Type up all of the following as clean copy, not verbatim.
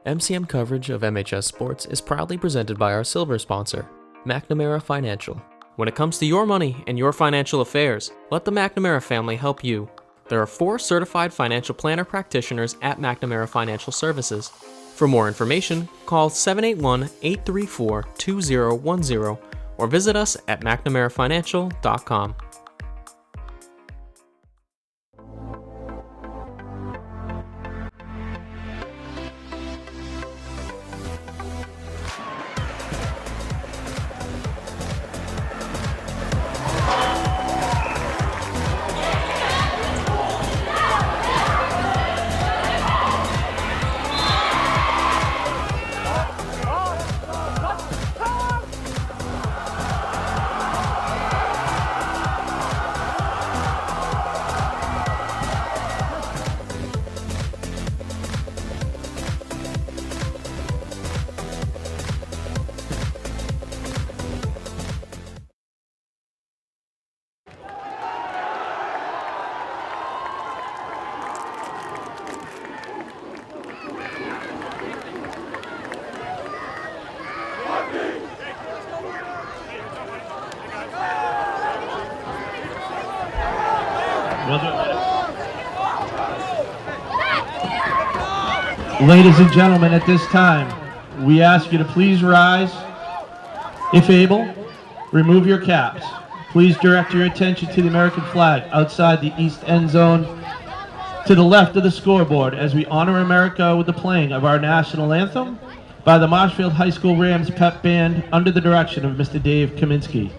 MCM coverage of MHS Sports is proudly presented by our silver sponsor, McNamara Financial. When it comes to your money and your financial affairs, let the McNamara family help you. There are 4 certified financial planner practitioners at McNamara Financial Services. For more information, call 781-834-2010 or visit us at McNamaraFinancial.com. Ladies and gentlemen, at this time, we ask you to please rise. If able, remove your caps. Please direct your attention to the American flag outside the east end zone to the left of the scoreboard as we honor America with the playing of our national anthem by the Marshfield High School Rams Pep Band under the direction of Mr. Dave Kaminsky.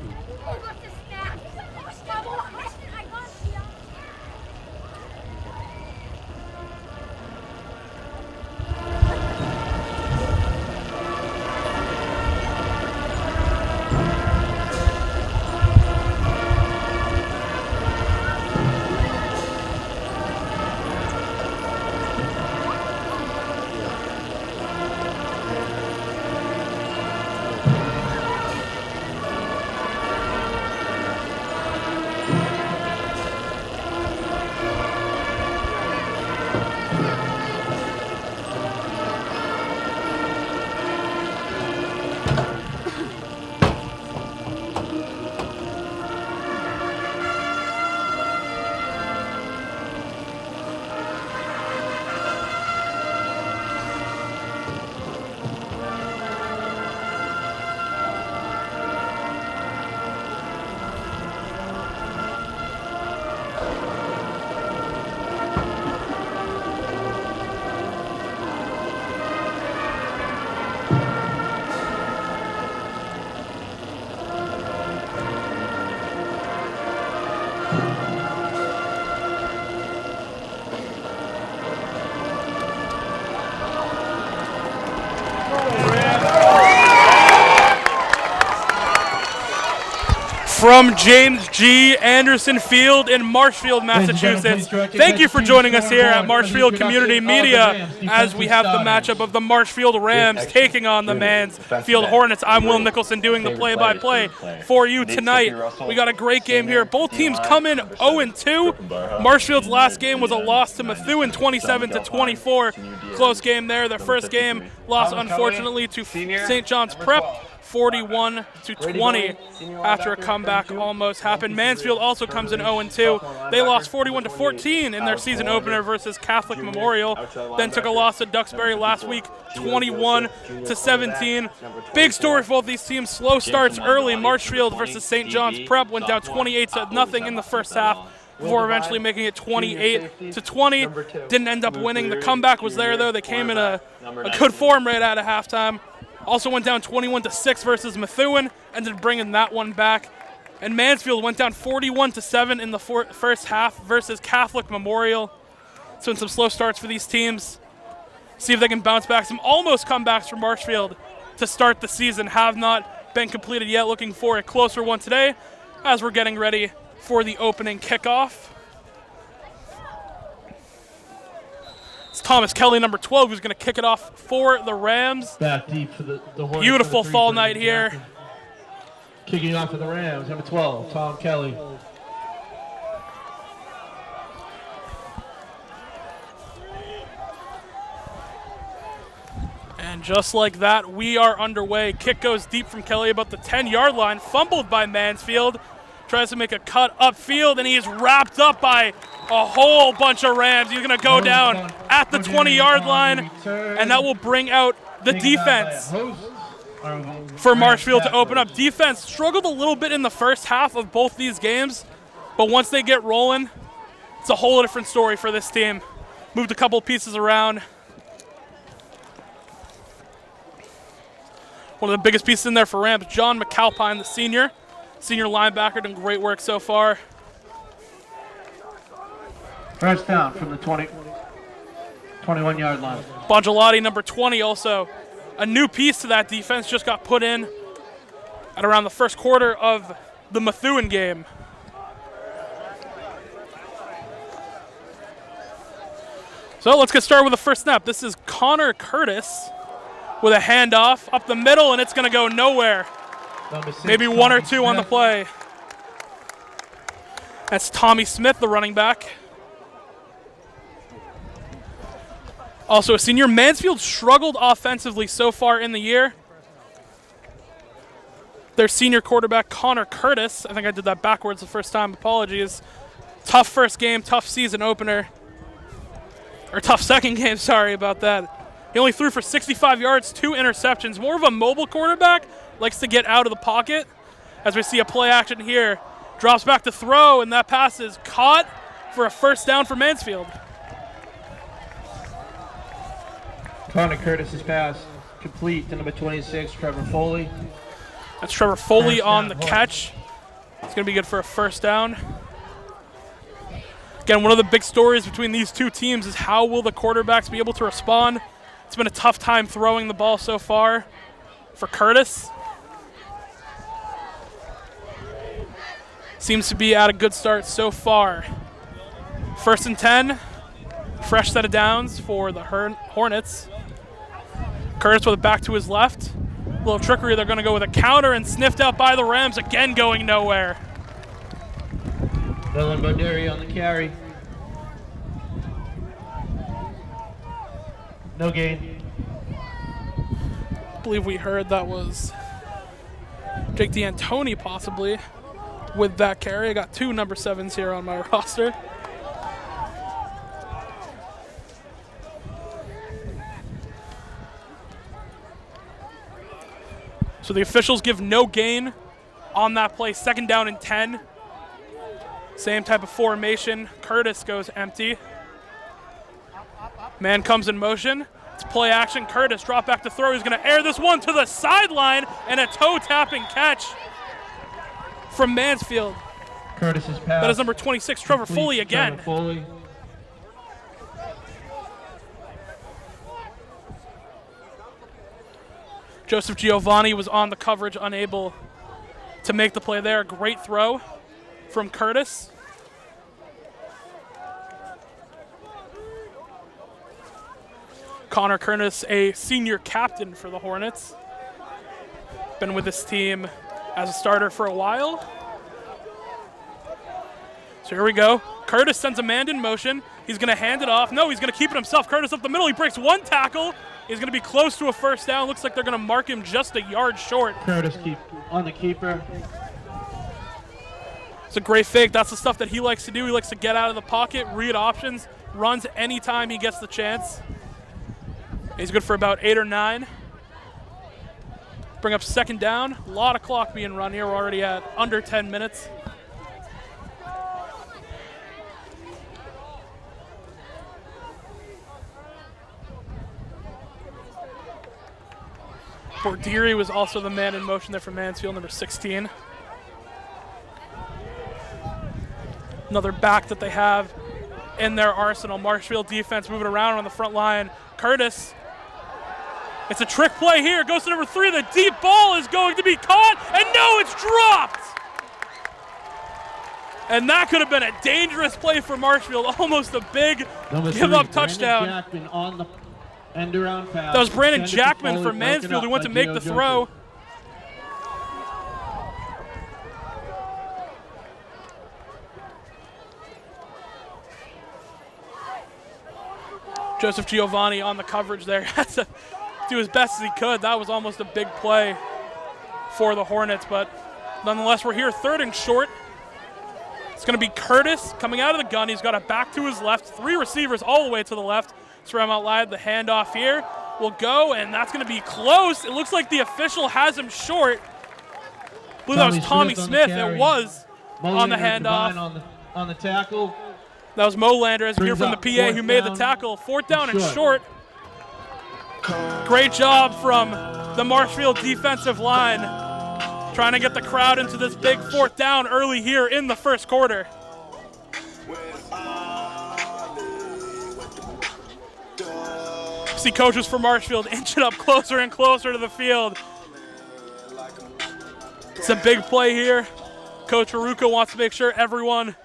From James G. Anderson Field in Marshfield, Massachusetts. Thank you for joining us here at Marshfield Community Media as we have the matchup of the Marshfield Rams taking on the Mansfield Hornets. I'm Will Nicholson doing the play-by-play for you tonight. We got a great game here. Both teams come in 0-2. Marshfield's last game was a loss to Methuen, 27-24. Close game there. Their first game lost, unfortunately, to St. John's Prep, 41-20 after a comeback almost happened. Mansfield also comes in 0-2. They lost 41-14 in their season opener versus Catholic Memorial. Then took a loss to Duxbury last week, 21-17. Big story for both these teams. Slow starts early. Marshfield versus St. John's Prep went down 28-0 in the first half before eventually making it 28-20. Didn't end up winning. The comeback was there, though. They came in a good form right out of halftime. Also went down 21-6 versus Methuen, ended up bringing that one back. And Mansfield went down 41-7 in the first half versus Catholic Memorial. So some slow starts for these teams. See if they can bounce back. Some almost comebacks for Marshfield to start the season have not been completed yet. Looking for a closer one today as we're getting ready for the opening kickoff. It's Thomas Kelly, number 12, who's going to kick it off for the Rams. Back deep for the Hornets. Beautiful fall night here. Kicking off for the Rams, number 12, Tom Kelly. And just like that, we are underway. Kick goes deep from Kelly about the 10-yard line, fumbled by Mansfield. Tries to make a cut upfield, and he is wrapped up by a whole bunch of Rams. He's going to go down at the 20-yard line, and that will bring out the defense for Marshfield to open up. Defense struggled a little bit in the first half of both these games, but once they get rolling, it's a whole different story for this team. Moved a couple pieces around. One of the biggest pieces in there for Rams, John McAlpine, the senior linebacker, doing great work so far. First down from the 21-yard line. Bongelati, number 20, also a new piece to that defense, just got put in at around the first quarter of the Methuen game. So let's get started with the first snap. This is Connor Curtis with a handoff up the middle, and it's going to go nowhere. Maybe one or two on the play. That's Tommy Smith, the running back. Also a senior. Mansfield struggled offensively so far in the year. Their senior quarterback, Connor Curtis, I think I did that backwards the first time, apologies. Tough first game, tough season opener. Or tough second game, sorry about that. He only threw for 65 yards, 2 interceptions. More of a mobile quarterback, likes to get out of the pocket. As we see a play action here. Drops back to throw, and that pass is caught for a first down for Mansfield. Connor Curtis's pass complete to number 26, Trevor Foley. That's Trevor Foley on the catch. It's going to be good for a first down. Again, one of the big stories between these two teams is how will the quarterbacks be able to respond. It's been a tough time throwing the ball so far for Curtis. Seems to be at a good start so far. 1st and 10. Fresh set of downs for the Hornets. Curtis with it back to his left. A little trickery. They're going to go with a counter and sniffed out by the Rams. Again going nowhere. Dylan Boderi on the carry. No gain. I believe we heard that was Jake D'Antoni possibly with that carry. I got 2 number 7s here on my roster. So the officials give no gain on that play. 2nd down and 10. Same type of formation. Curtis goes empty. Man comes in motion. It's play action. Curtis drop back to throw. He's going to air this one to the sideline, and a toe-tapping catch from Mansfield. Curtis's pass. That is number 26, Trevor Foley again. Trevor Foley. Joseph Giovanni was on the coverage, unable to make the play there. Great throw from Curtis. Connor Curtis, a senior captain for the Hornets. Been with this team as a starter for a while. So here we go. Curtis sends a man in motion. He's going to hand it off. No, he's going to keep it himself. Curtis up the middle. He breaks one tackle. He's going to be close to a first down. Looks like they're going to mark him just a yard short. Curtis on the keeper. It's a great fake. That's the stuff that he likes to do. He likes to get out of the pocket, read options, runs anytime he gets the chance. He's good for about 8 or 9. Bring up 2nd down. A lot of clock being run here. We're already at under 10 minutes. Bordiri was also the man in motion there for Mansfield, number 16. Another back that they have in their arsenal. Marshfield defense moving around on the front line. Curtis. It's a trick play here. Goes to number 3. The deep ball is going to be caught. And no, it's dropped. And that could have been a dangerous play for Marshfield. Almost a big give-up touchdown. Jackman on the end-around pass. That was Brandon Jackman for Mansfield who went to make the throw. Joseph Giovanni on the coverage there. That's a do as best as he could. That was almost a big play for the Hornets, but nonetheless, we're here 3rd and short. It's going to be Curtis coming out of the gun. He's got a back to his left. 3 receivers all the way to the left. Surround out live. The handoff here will go, and that's going to be close. It looks like the official has him short. I believe that was Tommy Smith. It was on the handoff. On the tackle. That was Molander, as we hear from the PA, who made the tackle. 4th down and short. Great job from the Marshfield defensive line, trying to get the crowd into this big 4th down early here in the first quarter. See coaches for Marshfield inching up closer and closer to the field. It's a big play here. Coach Haruka wants to make sure everyone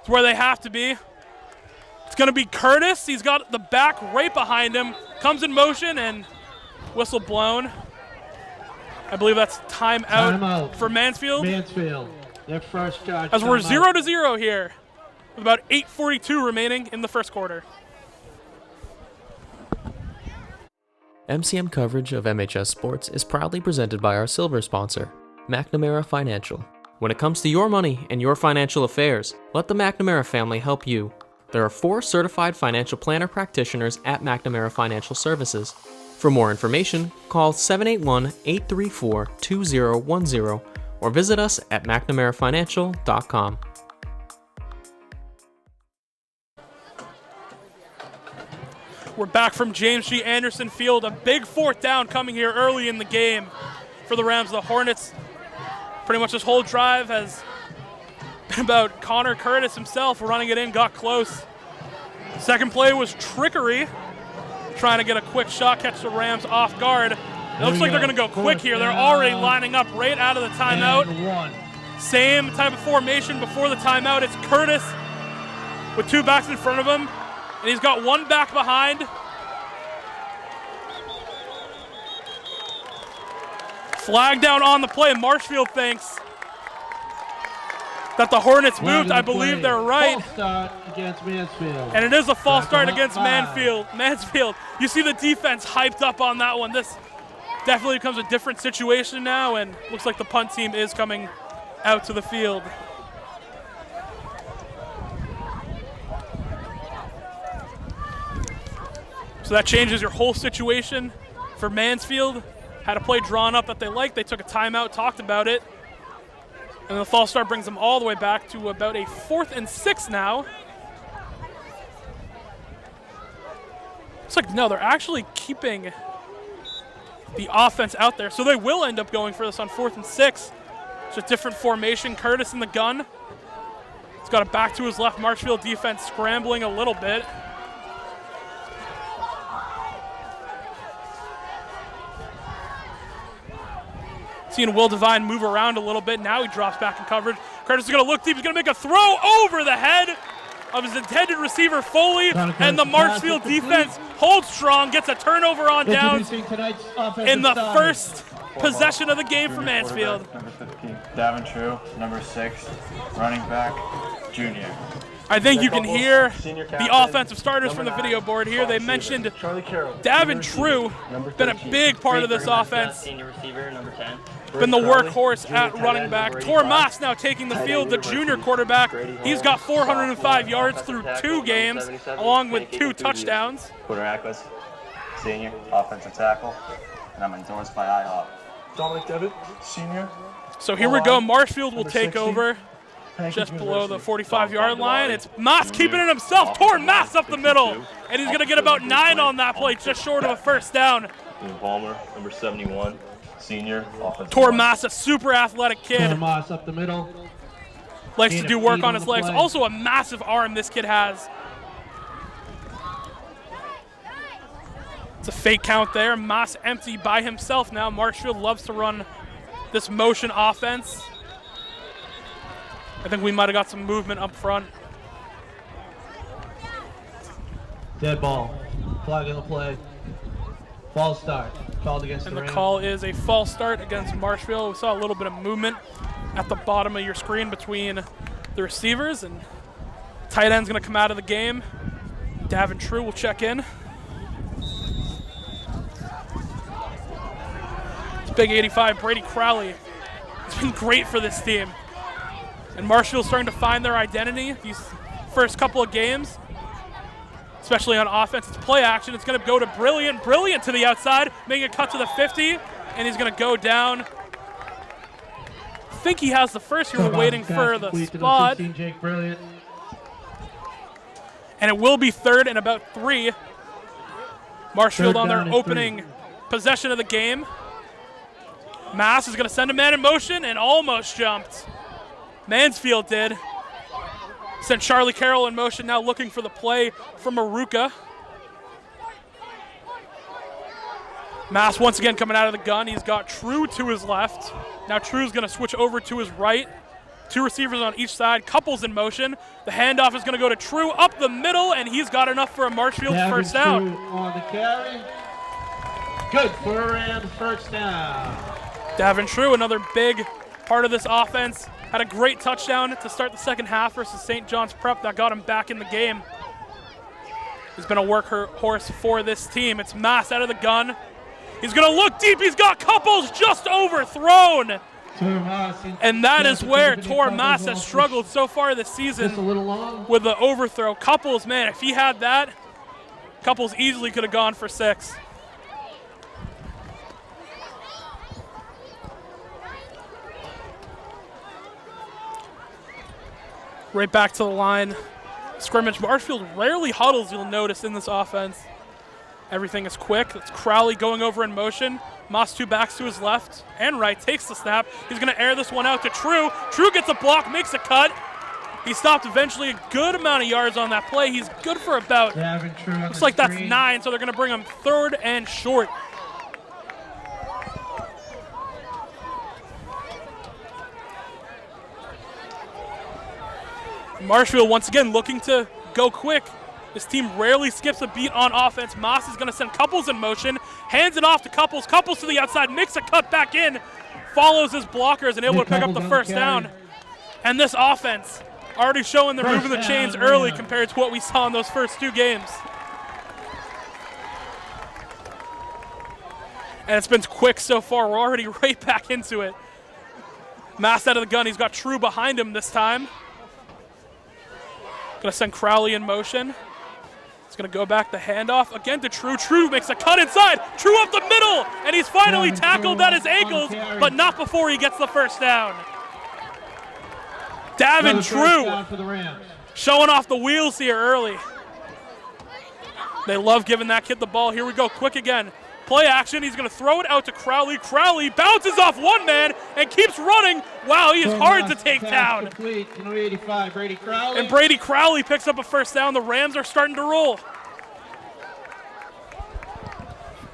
is where they have to be. It's going to be Curtis. He's got the back right behind him. Comes in motion and whistle blown. I believe that's timeout for Mansfield. Mansfield, their first charge. As we're 0-0 here with about 8:42 remaining in the first quarter. MCM coverage of MHS Sports is proudly presented by our silver sponsor, McNamara Financial. When it comes to your money and your financial affairs, let the McNamara family help you. There are 4 certified financial planner practitioners at McNamara Financial Services. For more information, call 781-834-2010 or visit us at McNamaraFinancial.com. We're back from James G. Anderson Field. A big 4th down coming here early in the game for the Rams. The Hornets, pretty much this whole drive has been about Connor Curtis himself running it in, got close. Second play was trickery, trying to get a quick shot, catch the Rams off guard. It looks like they're going to go quick here. They're already lining up right out of the timeout. Same type of formation before the timeout. It's Curtis with 2 backs in front of him, and he's got 1 back behind. Flag down on the play. Marshfield thinks that the Hornets moved. I believe they're right. False start against Mansfield. And it is a false start against Mansfield. You see the defense hyped up on that one. This definitely becomes a different situation now, and looks like the punt team is coming out to the field. So that changes your whole situation for Mansfield. Had a play drawn up that they liked. They took a timeout, talked about it. And the false start brings them all the way back to about a 4th and 6 now. Looks like, no, they're actually keeping the offense out there. So they will end up going for this on 4th and 6. It's a different formation. Curtis in the gun. He's got it back to his left. Marshfield defense scrambling a little bit. Seeing Will Devine move around a little bit. Now he drops back in coverage. Curtis is going to look deep. He's going to make a throw over the head of his intended receiver, Foley. And the Marshfield defense holds strong, gets a turnover on downs in the first possession of the game for Mansfield. Number 15, Davin True. Number 6, running back, junior. I think you can hear the offensive starters from the video board here. They mentioned Davin True, been a big part of this offense. Senior receiver, number 10. Been the workhorse at running back. Tormas now taking the field, the junior quarterback. He's got 405 yards through 2 games, along with 2 touchdowns. Quarterback was senior, offensive tackle, and I'm endorsed by IHOP. Dominic Devitt, senior. So here we go. Marshfield will take over just below the 45-yard line. It's Maas keeping it himself. Tormas up the middle, and he's going to get about 9 on that play, just short of a first down. Palmer, number 71. Senior, offensive Tormas, a super athletic kid. Tormas up the middle. Likes to do work on his legs. Also a massive arm this kid has. It's a fake count there. Maas empty by himself now. Marshfield loves to run this motion offense. I think we might have got some movement up front. Dead ball. Flag on the play. False start. Called against And the the Rams. call is a false start against Marshfield. We saw a little bit of movement at the bottom of your screen between the receivers, and tight end's going to come out of the game. Davin True will check in. big 85, Brady Crowley. It's been great for this team. And Marshfield's starting to find their identity these first couple of games, especially on offense. It's play action. It's going to go to Brilliant. Brilliant to the outside, making a cut to the 50, and he's going to go down. I think he has the first. We're waiting for the spot. Jake Brilliant. And it will be third and about 3. Marshfield on their opening possession of the game. Mass is going to send a man in motion and almost jumped. Mansfield did. Sent Charlie Carroll in motion, now looking for the play from Maruka. Mass once again coming out of the gun. He's got True to his left. Now True's going to switch over to his right. 2 receivers on each side. Couples in motion. The handoff is going to go to True up the middle, and he's got enough for a Marshfield first down. True on the carry. Good for a first down. Davin True, another big part of this offense. Had a great touchdown to start the second half versus St. John's Prep that got him back in the game. He's been a workhorse for this team. It's Mass out of the gun. He's going to look deep. He's got Couples just overthrown. And that is where Tor Mass has struggled so far this season with the overthrow. Couples, man, if he had that, Couples easily could have gone for 6. Right back to the line. Scrimmage. Marshfield rarely huddles, you'll notice, in this offense. Everything is quick. It's Crowley going over in motion. Moss 2 backs to his left and right, takes the snap. He's going to air this one out to True. True gets a block, makes a cut. He stopped eventually a good amount of yards on that play. He's good for about, looks like that's 9, so they're going to bring him 3rd and short. Marshfield once again looking to go quick. This team rarely skips a beat on offense. Moss is going to send Couples in motion, hands it off to Couples. Couples to the outside, makes a cut back in, follows his blockers and able to pick up the first down. And this offense already showing they're moving the chains early compared to what we saw in those first 2 games. And it's been quick so far. We're already right back into it. Mass out of the gun. He's got True behind him this time. Going to send Crowley in motion. He's going to go back the handoff again to True. True makes a cut inside. True up the middle. And he's finally tackled at his ankles, but not before he gets the first down. Davin True showing off the wheels here early. They love giving that kid the ball. Here we go, quick again. Play action, he's going to throw it out to Crowley. Crowley bounces off one man and keeps running. Wow, he is hard to take down. And Brady Crowley picks up a first down. The Rams are starting to roll.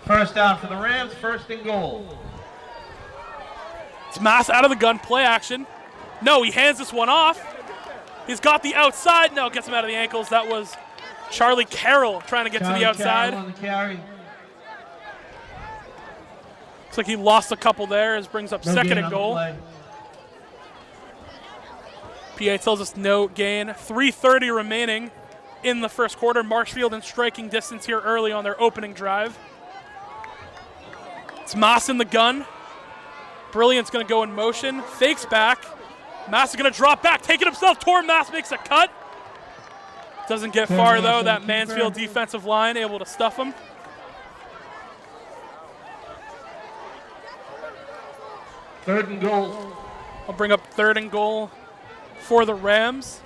First down for the Rams, 1st and goal. It's Mass out of the gun, play action. No, he hands this one off. He's got the outside. No, gets him out of the ankles. That was Charlie Carroll trying to get to the outside. On the carry. Looks like he lost a couple there. As brings up 2nd and goal. PA tells us no gain. 3:30 remaining in the first quarter. Marshfield in striking distance here early on their opening drive. It's Mass in the gun. Brilliant's going to go in motion. Fakes back. Mass is going to drop back. Take it himself. Tor Mass makes a cut. Doesn't get far, though. That Mansfield defensive line able to stuff him. Third and goal. I'll bring up 3rd and goal for the Rams.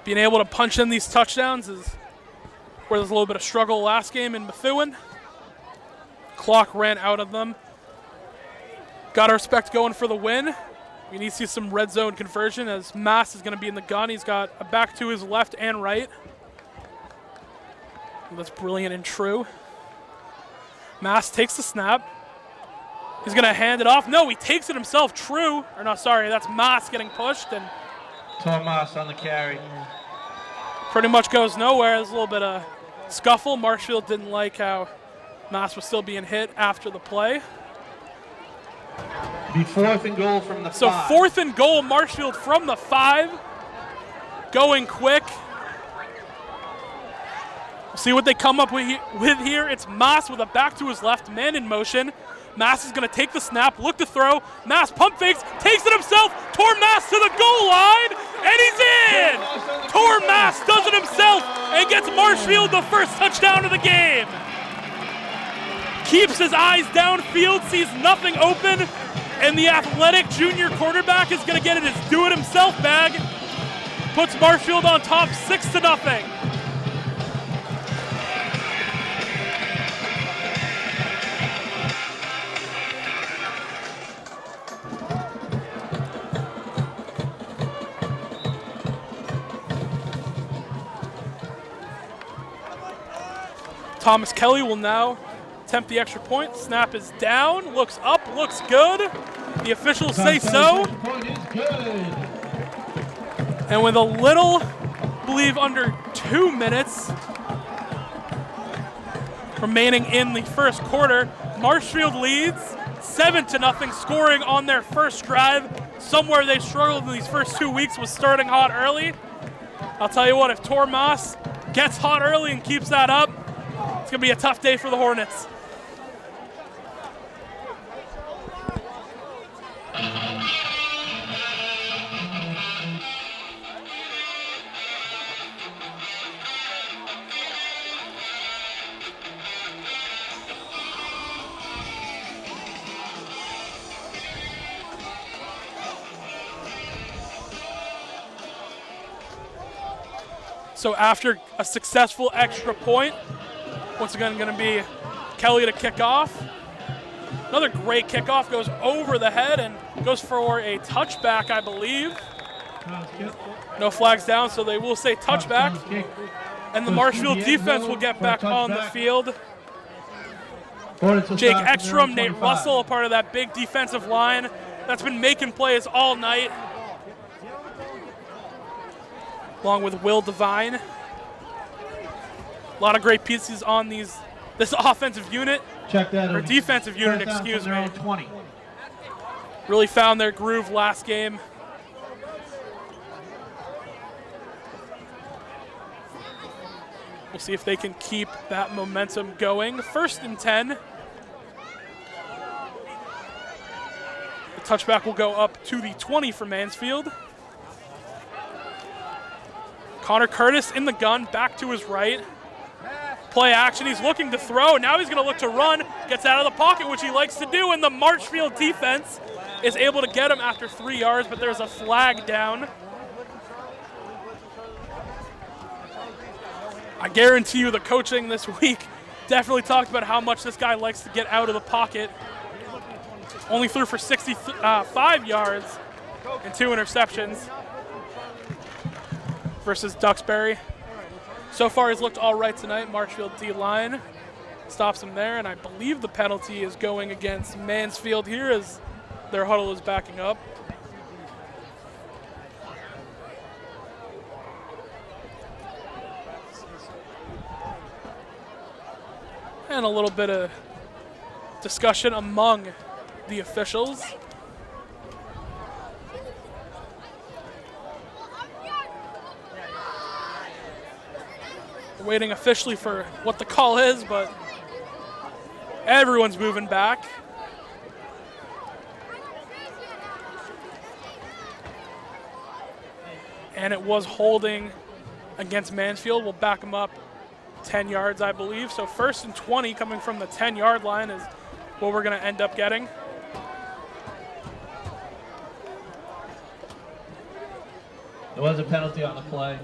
Being able to punch in these touchdowns is where there's a little bit of struggle last game in Methuen. Clock ran out of them. Got to respect going for the win. We need to see some red zone conversion as Mass is going to be in the gun. He's got a back to his left and right. That's Brilliant and True. Mass takes the snap. He's going to hand it off. No, he takes it himself. True. Or no, sorry, that's Mass getting pushed. And Tomas on the carry. Pretty much goes nowhere. There's a little bit of scuffle. Marshfield didn't like how Mass was still being hit after the play. Be 4th and goal from the 5. So 4th and goal, Marshfield from the 5. Going quick. See what they come up with here. It's Maas with a back to his left, man in motion. Maas is going to take the snap, look to throw. Maas pump fakes, takes it himself. Tor Maas to the goal line, and he's in! Tor Maas does it himself and gets Marshfield the first touchdown of the game. Keeps his eyes downfield, sees nothing open, and the athletic junior quarterback is going to get in his do-it-himself bag. Puts Marshfield on top 6-0. Thomas Kelly will now attempt the extra point. Snap is down, looks up, looks good. The officials say so. And with a little, I believe under 2 minutes remaining in the first quarter, Marshfield leads 7-0, scoring on their first drive. Somewhere they struggled in these first 2 weeks was starting hot early. I'll tell you what, if Tor Maas gets hot early and keeps that up, it's going to be a tough day for the Hornets. So after a successful extra point, once again going to be Kelly to kick off. Another great kickoff, goes over the head and goes for a touchback, I believe. No flags down, so they will say touchback. And the Marshfield defense will get back on the field. Jake Ekstrom, Nate Russell, a part of that big defensive line that's been making plays all night, along with Will Devine. A lot of great pieces on this offensive unit, or defensive unit, excuse me. 20. Really found their groove last game. We'll see if they can keep that momentum going. 1st and 10. The touchback will go up to the 20 for Mansfield. Connor Curtis in the gun, back to his right. Play action, he's looking to throw. Now he's gonna look to run, gets out of the pocket, which he likes to do, and the Marshfield defense is able to get him after 3 yards, but there's a flag down. I guarantee you the coaching this week definitely talked about how much this guy likes to get out of the pocket. Only threw for 65 yards and 2 interceptions versus Duxbury. So far, he's looked all right tonight. Marshfield D-line stops him there, and I believe the penalty is going against Mansfield here as their huddle is backing up. And a little bit of discussion among the officials. Waiting officially for what the call is, but everyone's moving back. And it was holding against Mansfield. We'll back them up 10 yards, I believe. So 1st and 20 coming from the 10-yard line is what we're going to end up getting. There was a penalty on the play.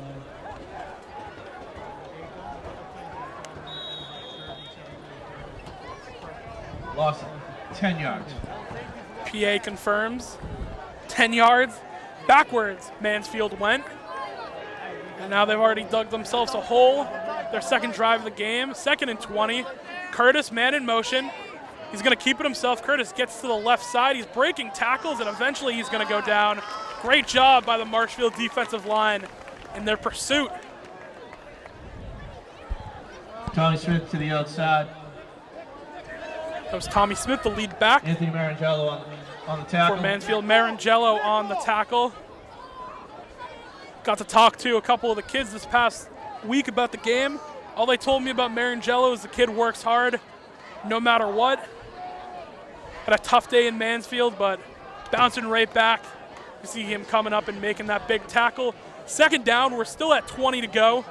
Lost 10 yards. PA confirms 10 yards. Backwards, Mansfield went. And now they've already dug themselves a hole. Their second drive of the game, 2nd and 20. Curtis, man in motion. He's going to keep it himself. Curtis gets to the left side. He's breaking tackles, and eventually he's going to go down. Great job by the Marshfield defensive line in their pursuit. Tommy Smith to the outside. That was Tommy Smith, the lead back. Anthony Marangello on the tackle. For Mansfield, Marangello on the tackle. Got to talk to a couple of the kids this past week about the game. All they told me about Marangello is the kid works hard no matter what. Had a tough day in Mansfield, but bouncing right back. You see him coming up and making that big tackle. Second down, we're still at 20 to go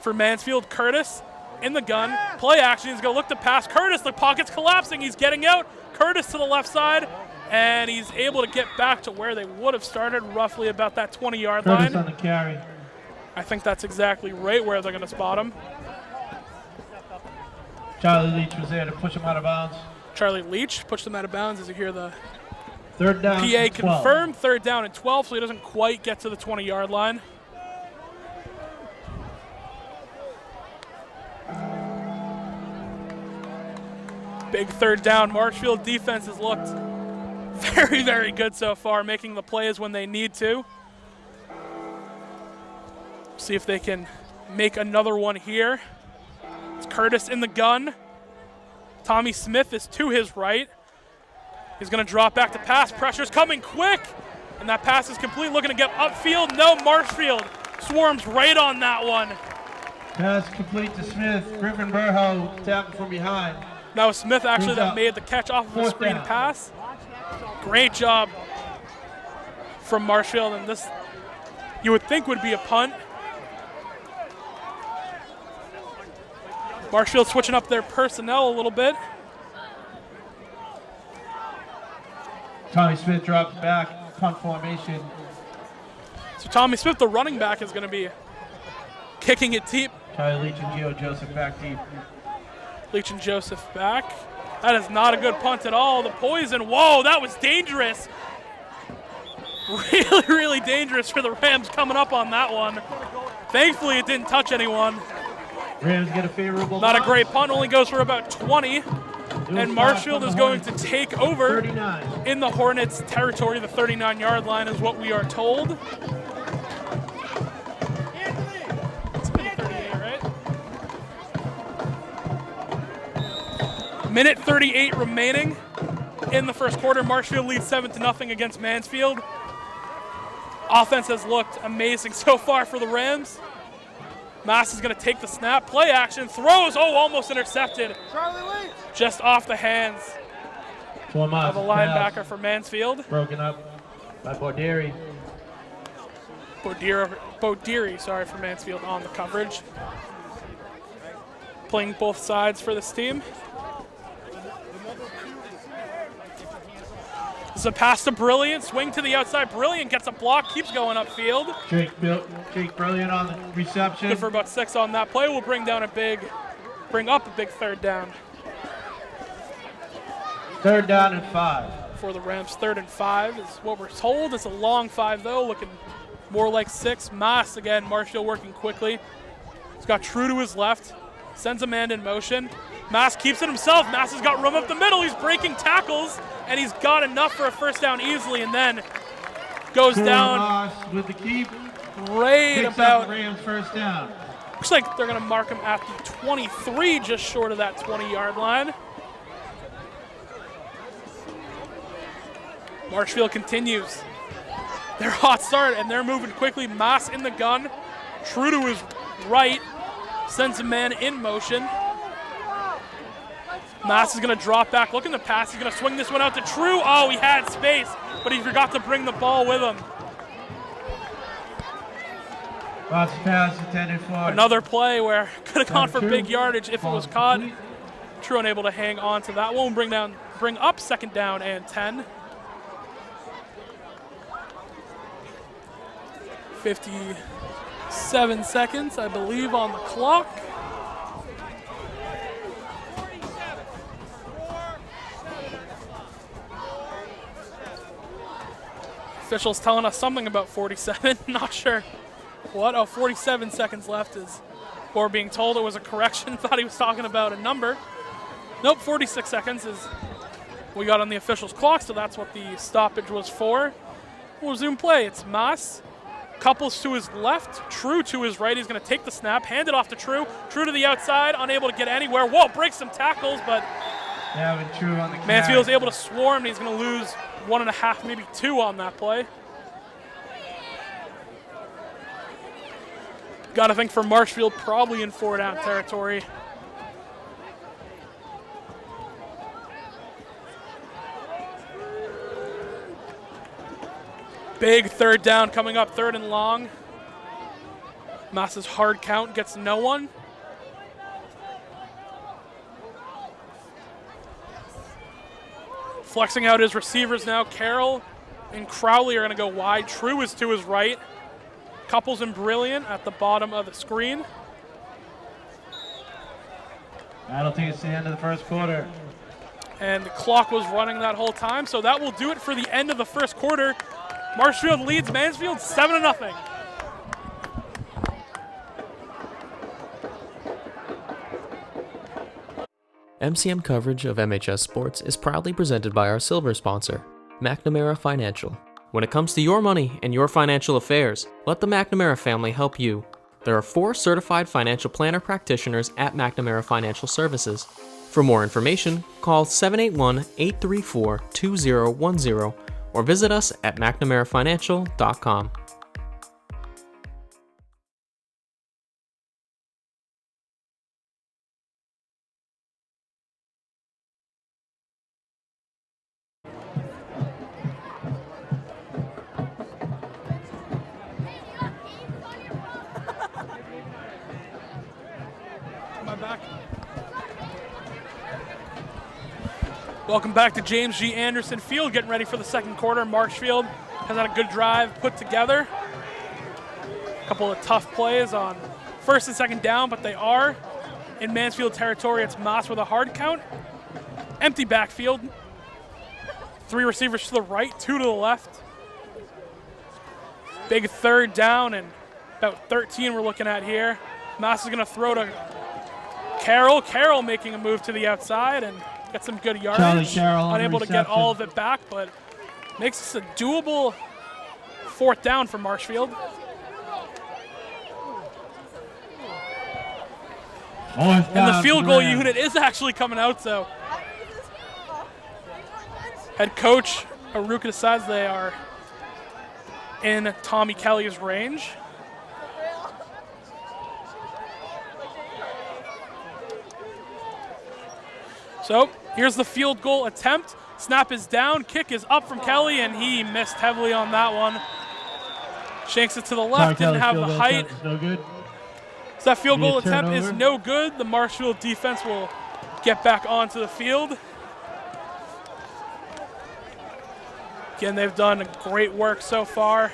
for Mansfield. Curtis in the gun. Play action, he's going to look to pass. Curtis, the pocket's collapsing. He's getting out. Curtis to the left side, and he's able to get back to where they would have started, roughly about that 20-yard line. Curtis on the carry. I think that's exactly right where they're going to spot him. Charlie Leach was there to push him out of bounds. Charlie Leach pushed him out of bounds as you hear the Third down. PA and 12. confirmed. Third down and 12, so he doesn't quite get to the 20-yard line. Big third down. Marshfield defense has looked very, very good so far, making the plays when they need to. See if they can make another one here. It's Curtis in the gun. Tommy Smith is to his right. He's going to drop back to pass. Pressure's coming quick. And that pass is complete. Looking to get upfield. No, Marshfield swarms right on that one. Pass complete to Smith. Griffin Burho tapped from behind. That was Smith actually that made the catch off of the screen pass. Great job from Marshfield. And this, you would think, would be a punt. Marshfield switching up their personnel a little bit. Tommy Smith drops back, punt formation. So Tommy Smith, the running back, is going to be kicking it deep. Charlie Leach and Gio Joseph back deep. Leach and Joseph back. That is not a good punt at all. The poison, whoa, that was dangerous. Really, really dangerous for the Rams coming up on that one. Thankfully, it didn't touch anyone. Rams get a favorable Not a bounce. great punt, only goes for about 20. And Marshfield is going to take over 39. in the Hornets territory. The 39-yard line is what we are told. It's been 38, right? Minute 38 remaining in the first quarter. Marshfield leads 7-0 against Mansfield. Offense has looked amazing so far for the Rams. Mass is going to take the snap, play action, throws, almost intercepted. Just off the hands of a linebacker for Mansfield. Broken up by Borderi. Bodiri, for Mansfield on the coverage. Playing both sides for this team. This is a pass to Brilliant, swing to the outside. Brilliant gets a block, keeps going upfield. Jake Brilliant on the reception. Good for about 6 on that play. We'll bring up a big third down. Third down and 5. For the Rams, 3rd and 5 is what we're told. It's a long 5 though, looking more like 6. Mass again, Marshfield working quickly. He's got True to his left, sends a man in motion. Mass keeps it himself. Mass has got room up the middle. He's breaking tackles, and he's got enough for a first down easily, and then goes down with the keep. Right about. Rams first down. Looks like they're going to mark him at the 23, just short of that 20-yard line. Marshfield continues their hot start, and they're moving quickly. Mass in the gun. True to his right. Sends a man in motion. Mass is going to drop back, looking to pass. He's going to swing this one out to True. Oh, he had space, but he forgot to bring the ball with him. Lots of pass intended for. Another play where could have gone for True. big yardage if it was caught. True unable to hang on to that one. Bring up 2nd down and 10. 57 seconds, I believe, on the clock. Officials telling us something about 47, not sure what. 47 seconds left is what we're being told. It was a correction, thought he was talking about a number. Nope, 46 seconds is what we got on the officials' clock, so that's what the stoppage was for. We'll resume play. It's Maas. Couples to his left, True to his right. He's going to take the snap, hand it off to True. True to the outside, unable to get anywhere. Whoa, breaks some tackles, but True on the Mansfield's able to swarm, and he's going to lose 1.5, maybe 2 on that play. Got to think for Marshfield, probably in 4-down territory. Big 3rd down coming up, 3rd and long. Mass's hard count gets no one. Flexing out his receivers now. Carroll and Crowley are going to go wide. True is to his right. Couples and Brilliant at the bottom of the screen. I don't think it's the end of the first quarter. And the clock was running that whole time, so that will do it for the end of the first quarter. Marshfield leads Mansfield 7-0. MCM coverage of MHS Sports is proudly presented by our silver sponsor, McNamara Financial. When it comes to your money and your financial affairs, let the McNamara family help you. There are 4 certified financial planner practitioners at McNamara Financial Services. For more information, call 781-834-2010 or visit us at McNamaraFinancial.com. Welcome back to James G. Anderson Field, getting ready for the second quarter. Marshfield has had a good drive put together. A couple of tough plays on 1st and 2nd down, but they are in Mansfield territory. It's Mass with a hard count. Empty backfield. 3 receivers to the right, 2 to the left. Big 3rd down and about 13 we're looking at here. Mass is going to throw to Carroll. Carroll making a move to the outside and get some good yardage. Unable to get all of it back, but makes this a doable 4th down for Marshfield. And the field goal unit is actually coming out, so head coach Aruka decides they are in Tommy Kelly's range. So here's the field goal attempt. Snap is down, kick is up from Kelly, and he missed heavily on that one. Shanks it to the left, didn't have the height. No good. So that field goal attempt is no good. The Marshfield defense will get back onto the field. Again, they've done great work so far.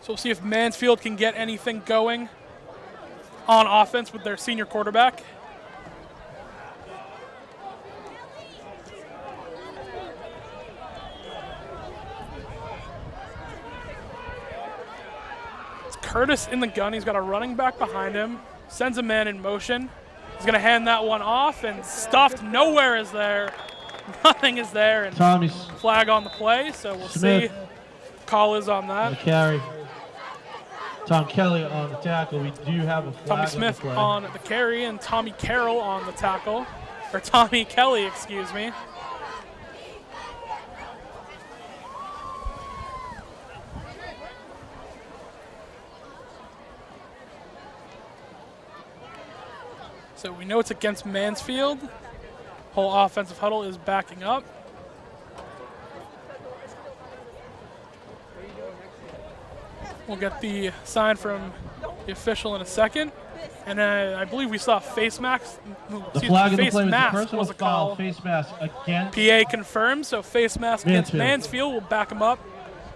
So we'll see if Mansfield can get anything going on offense with their senior quarterback. It's Curtis in the gun. He's got a running back behind him. Sends a man in motion. He's going to hand that one off, and stuffed. Nowhere is there. Nothing is there. And Tommy's flag on the play, so we'll see. Call is on that. The carry. Tom Kelly on the tackle. We do have a flag. Tommy Smith on the carry and Tommy Carroll on the tackle. Or Tommy Kelly, excuse me. So we know it's against Mansfield. Whole offensive huddle is backing up. We'll get the sign from the official in a second. And I believe we saw face mask. The flag of the face play was a mask personal was a foul. call. Face mask against PA confirmed, so face mask against Mansfield. We'll back them up.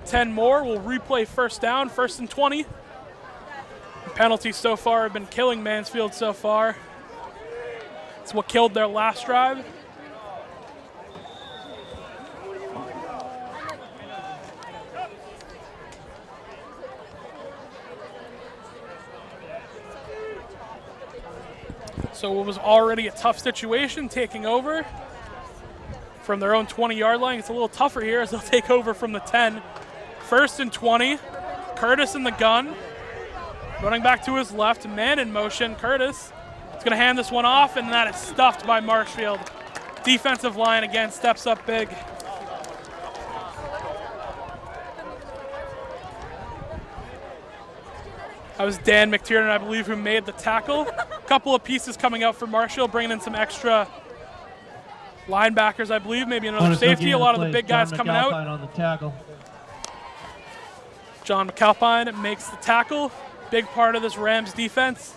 10 more. We'll replay 1st down, 1st and 20. The penalties so far have been killing Mansfield so far. It's what killed their last drive. So what was already a tough situation taking over from their own 20-yard line. It's a little tougher here as they'll take over from the 10. 1st and 20. Curtis in the gun. Running back to his left. Man in motion. Curtis is going to hand this one off, and that is stuffed by Marshfield. Defensive line again steps up big. That was Dan McTiernan, I believe, who made the tackle. A couple of pieces coming out for Marshfield, bringing in some extra linebackers, I believe, maybe another safety. A lot of the big guys coming out. On the tackle. John McAlpine makes the tackle. Big part of this Rams defense.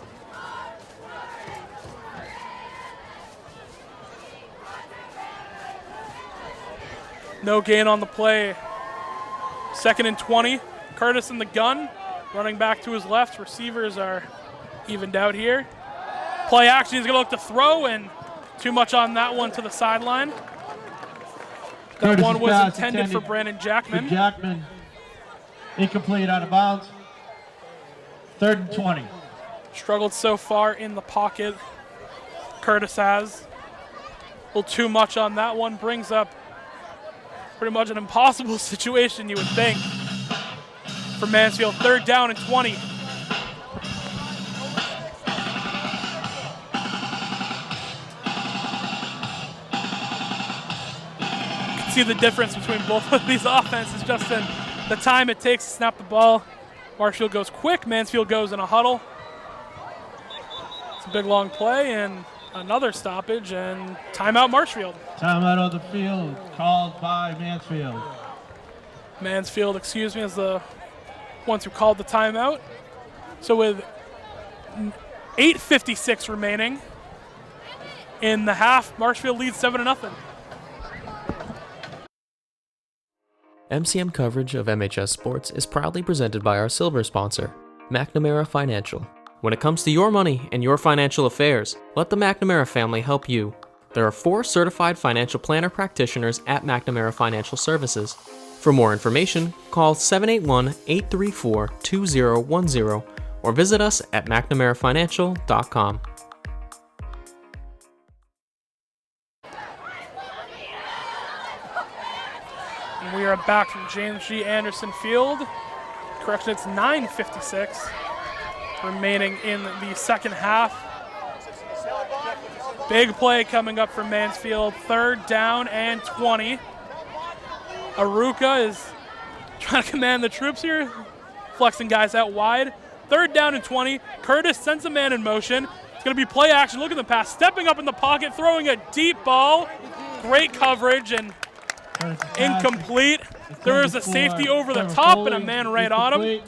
No gain on the play. 2nd and 20. Curtis in the gun. Running back to his left. Receivers are evened out here. Play action. He's going to look to throw, and too much on that one to the sideline. That one was intended for Brandon Jackman. Jackman. Incomplete, out of bounds. 3rd and 20. Struggled so far in the pocket. Curtis has. A little too much on that one. Brings up pretty much an impossible situation, you would think, for Mansfield. 3rd down and 20. You can see the difference between both of these offenses just in the time it takes to snap the ball. Marshfield goes quick, Mansfield goes in a huddle. It's a big long play and another stoppage, and timeout Marshfield. Timeout on the field called by Mansfield. Mansfield, excuse me, is the ones who called the timeout. So with 8:56 remaining in the half, Marshfield leads 7-0. MCM coverage of MHS Sports is proudly presented by our silver sponsor, McNamara Financial. When it comes to your money and your financial affairs, let the McNamara family help you. There are 4 certified financial planner practitioners at McNamara Financial Services. For more information, call 781-834-2010 or visit us at McNamaraFinancial.com. We are back from James G. Anderson Field. Correction, it's 9:56 remaining in the second half. Big play coming up for Mansfield. 3rd down and 20. Aruka is trying to command the troops here, flexing guys out wide. 3rd down and 20. Curtis sends a man in motion. It's going to be play action. Look at the pass. Stepping up in the pocket, throwing a deep ball. Great coverage and incomplete. There was a safety over the top and a man right on him.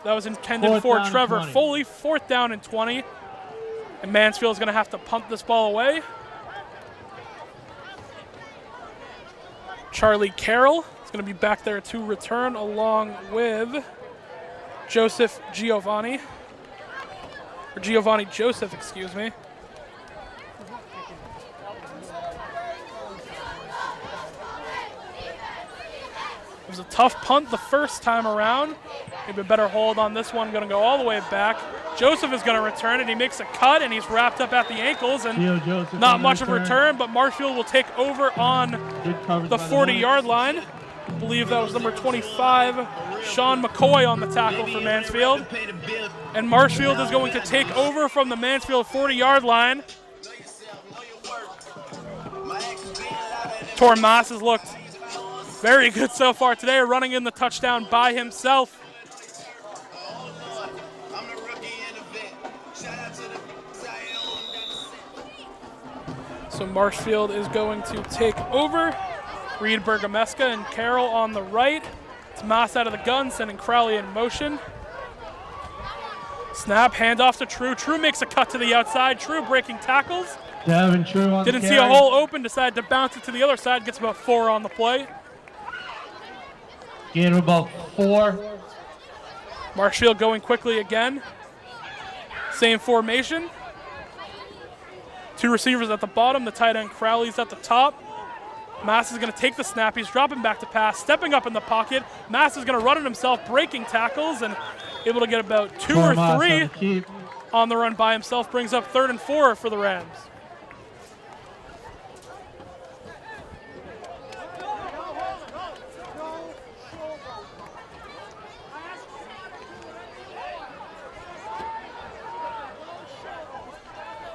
That was intended for Trevor Foley. 4th down and 20. And Mansfield is going to have to punt this ball away. Charlie Carroll is going to be back there to return along with Joseph Giovanni. Or Giovanni Joseph, excuse me. It was a tough punt the first time around. Maybe a better hold on this one. Going to go all the way back. Joseph is going to return it. He makes a cut, and he's wrapped up at the ankles. And not much of a return, but Marshfield will take over on the 40-yard line. I believe that was number 25, Sean McCoy, on the tackle for Mansfield. And Marshfield is going to take over from the Mansfield 40-yard line. Tormas has looked very good so far today, running in the touchdown by himself. So Marshfield is going to take over. Reed Bergameska and Carroll on the right. It's Mass out of the gun, sending Crowley in motion. Snap, handoff to True. True makes a cut to the outside. True breaking tackles. Devin True on Didn't see a hole open, decided to bounce it to the other side. Gets about 4 on the play. Gain of about 4. Marshfield going quickly again. Same formation. 2 receivers at the bottom. The tight end Crowley's at the top. Mass is going to take the snap. He's dropping back to pass, stepping up in the pocket. Mass is going to run it himself, breaking tackles, and able to get about 2 or 3 on the run by himself. Brings up 3rd and 4 for the Rams.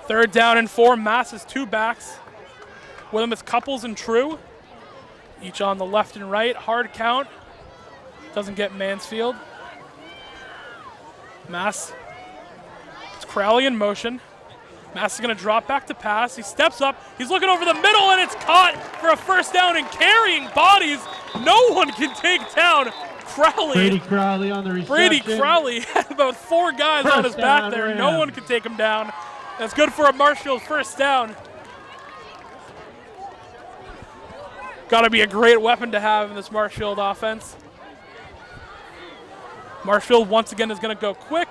Third down and 4. Mass is 2 backs. With them, it's Couples and True. Each on the left and right. Hard count. Doesn't get Mansfield. Mass. It's Crowley in motion. Mass is going to drop back to pass. He steps up. He's looking over the middle, and it's caught for a first down and carrying bodies. No one can take down Crowley. Brady Crowley on the reception. Brady Crowley had about 4 guys on his back there. Rams. No one could take him down. That's good for a Marshfield first down. Got to be a great weapon to have in this Marshfield offense. Marshfield once again is going to go quick.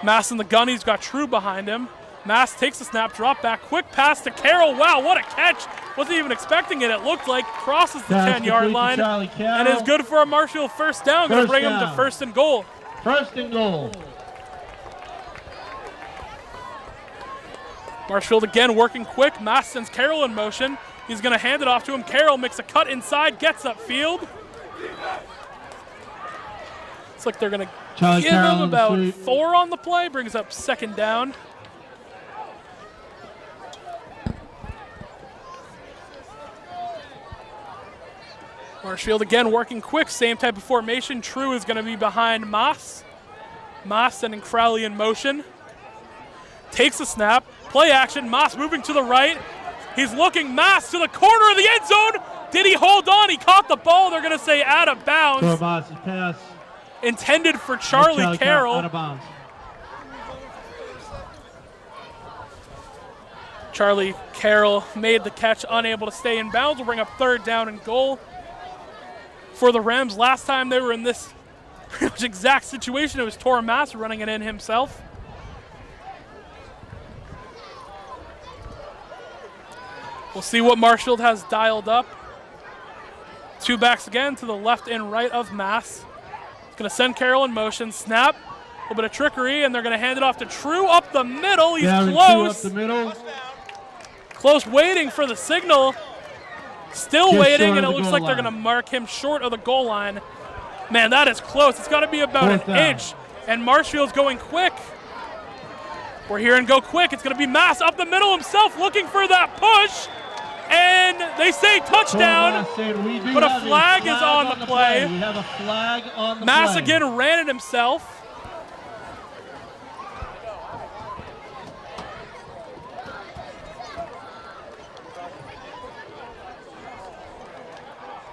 Mass in the gun. He's got True behind him. Mass takes the snap, drop back, quick pass to Carroll. Wow, what a catch. Wasn't even expecting it. It looked like crosses the 10-yard line and is good for a Marshfield first down. Going to bring him to first and goal. First and goal. Marshfield again working quick. Mass sends Carroll in motion. He's going to hand it off to him. Carroll makes a cut inside, gets upfield. Looks like they're going to give him about 4 on the play. Brings up second down. Marshfield again working quick, same type of formation. True is going to be behind Moss. Moss sending Crowley in motion. Takes the snap, play action. Moss moving to the right. He's looking. Moss to the corner of the end zone. Did he hold on? He caught the ball. They're going to say out of bounds. Moss's pass. Intended for Charlie Carroll. Out of bounds. Charlie Carroll made the catch, unable to stay in bounds. Will bring up third down and goal for the Rams. Last time they were in this pretty much exact situation, it was Tor Mass running it in himself. We'll see what Marshfield has dialed up. 2 backs again to the left and right of Mass. It's going to send Carroll in motion. Snap. A little bit of trickery, and they're going to hand it off to True up the middle. He's close. Up the middle. Close, waiting for the signal. Still waiting, and it looks like they're going to mark him short of the goal line. Man, that is close. It's got to be about an inch, and Marshfield's going quick. We're hearing go quick. It's going to be Mass up the middle himself, looking for that push. And they say touchdown, but a flag is on the play. We have a flag on the play. Mass again ran it himself.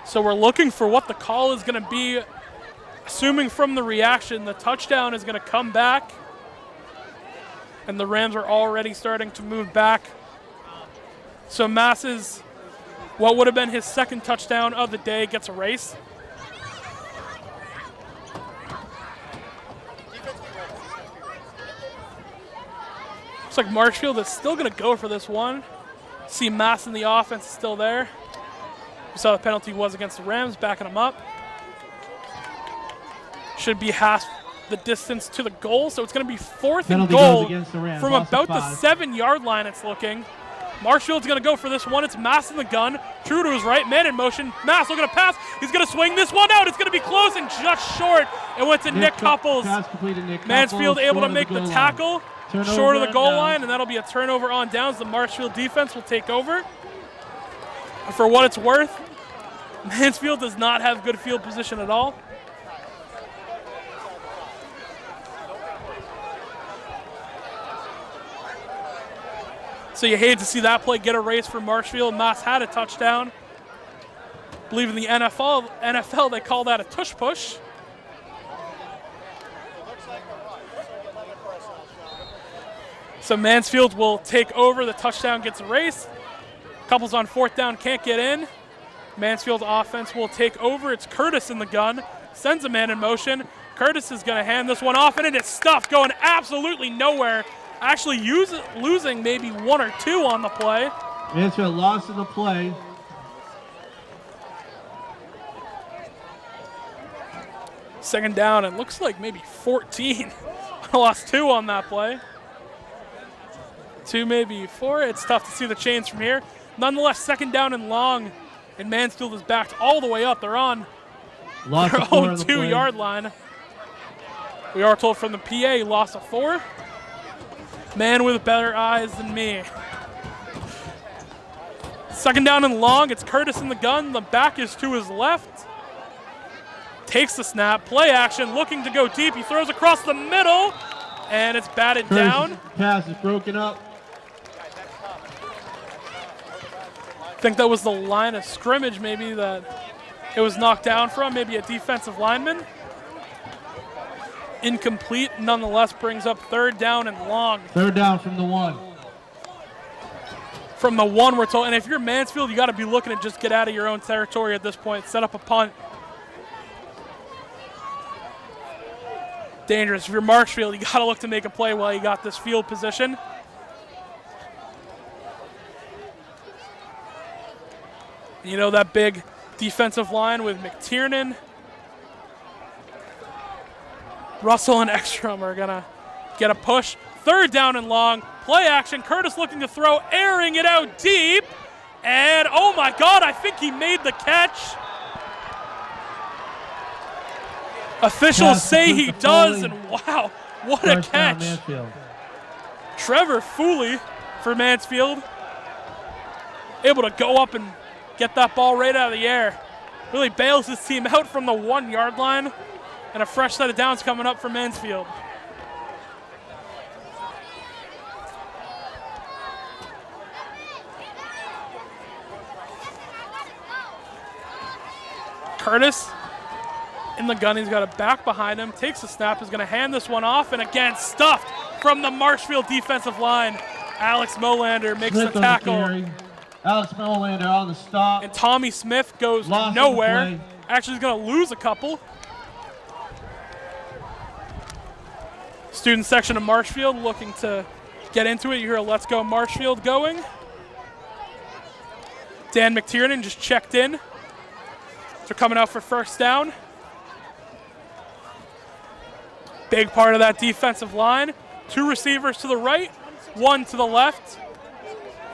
So we're looking for what the call is going to be. Assuming from the reaction, the touchdown is going to come back. And the Rams are already starting to move back. So Mass's, what would have been his second touchdown of the day, gets erased. Looks like Marshfield is still going to go for this one. See Mass in the offense is still there. We saw the penalty was against the Rams, backing them up. Should be half the distance to the goal, so it's going to be fourth and goal from about the 7-yard line, it's looking. Marshfield's going to go for this one. It's Mass in the gun. True to his right, man in motion. Mass looking to pass. He's going to swing this one out. It's going to be close and just short. It went to Nick Couples. Mansfield able to make the tackle short of the goal line, and that'll be a turnover on downs. The Marshfield defense will take over. And for what it's worth, Mansfield does not have good field position at all. So you hate to see that play get erased for Marshfield. Mass had a touchdown. I believe in the NFL they call that a tush push. So Mansfield will take over. The touchdown gets erased. Couples on fourth down can't get in. Mansfield offense will take over. It's Curtis in the gun. Sends a man in motion. Curtis is going to hand this one off, and it is stuffed, going absolutely nowhere. Actually losing maybe 1 or 2 on the play. Mansfield lost in the play. Second down, and looks like maybe 14. Lost 2 on that play. 2, maybe 4. It's tough to see the chains from here. Nonetheless, second down and long, and Mansfield is backed all the way up. They're on their own 2-yard line. We are told from the PA, loss of 4. Man with better eyes than me. Second down and long. It's Curtis in the gun. The back is to his left. Takes the snap. Play action. Looking to go deep. He throws across the middle. And it's batted down. Pass is broken up. I think that was the line of scrimmage maybe that it was knocked down from. Maybe a defensive lineman. Incomplete. Nonetheless brings up third down and long. Third down from the 1. From the 1 we're told. And if you're Mansfield, you got to be looking to just get out of your own territory at this point. Set up a punt. Dangerous. If you're Marshfield, you got to look to make a play while you got this field position. You know, that big defensive line with McTiernan, Russell, and Ekstrom are going to get a push. Third down and long. Play action. Curtis looking to throw, airing it out deep. And, oh my God, I think he made the catch. Officials say he does, and wow, what a catch. Trevor Fooley for Mansfield. Able to go up and get that ball right out of the air. Really bails his team out from the 1 yard line. And a fresh set of downs coming up for Mansfield. Curtis in the gun. He's got a back behind him. Takes the snap. Is going to hand this one off. And again, stuffed from the Marshfield defensive line. Alex Molander makes the tackle. Alex Molander on the stop. And Tommy Smith goes nowhere. Actually, he's going to lose a couple. Student section of Marshfield looking to get into it. You hear a Let's Go Marshfield going. Dan McTiernan just checked in. They're coming out for first down. Big part of that defensive line. 2 receivers to the right, 1 to the left.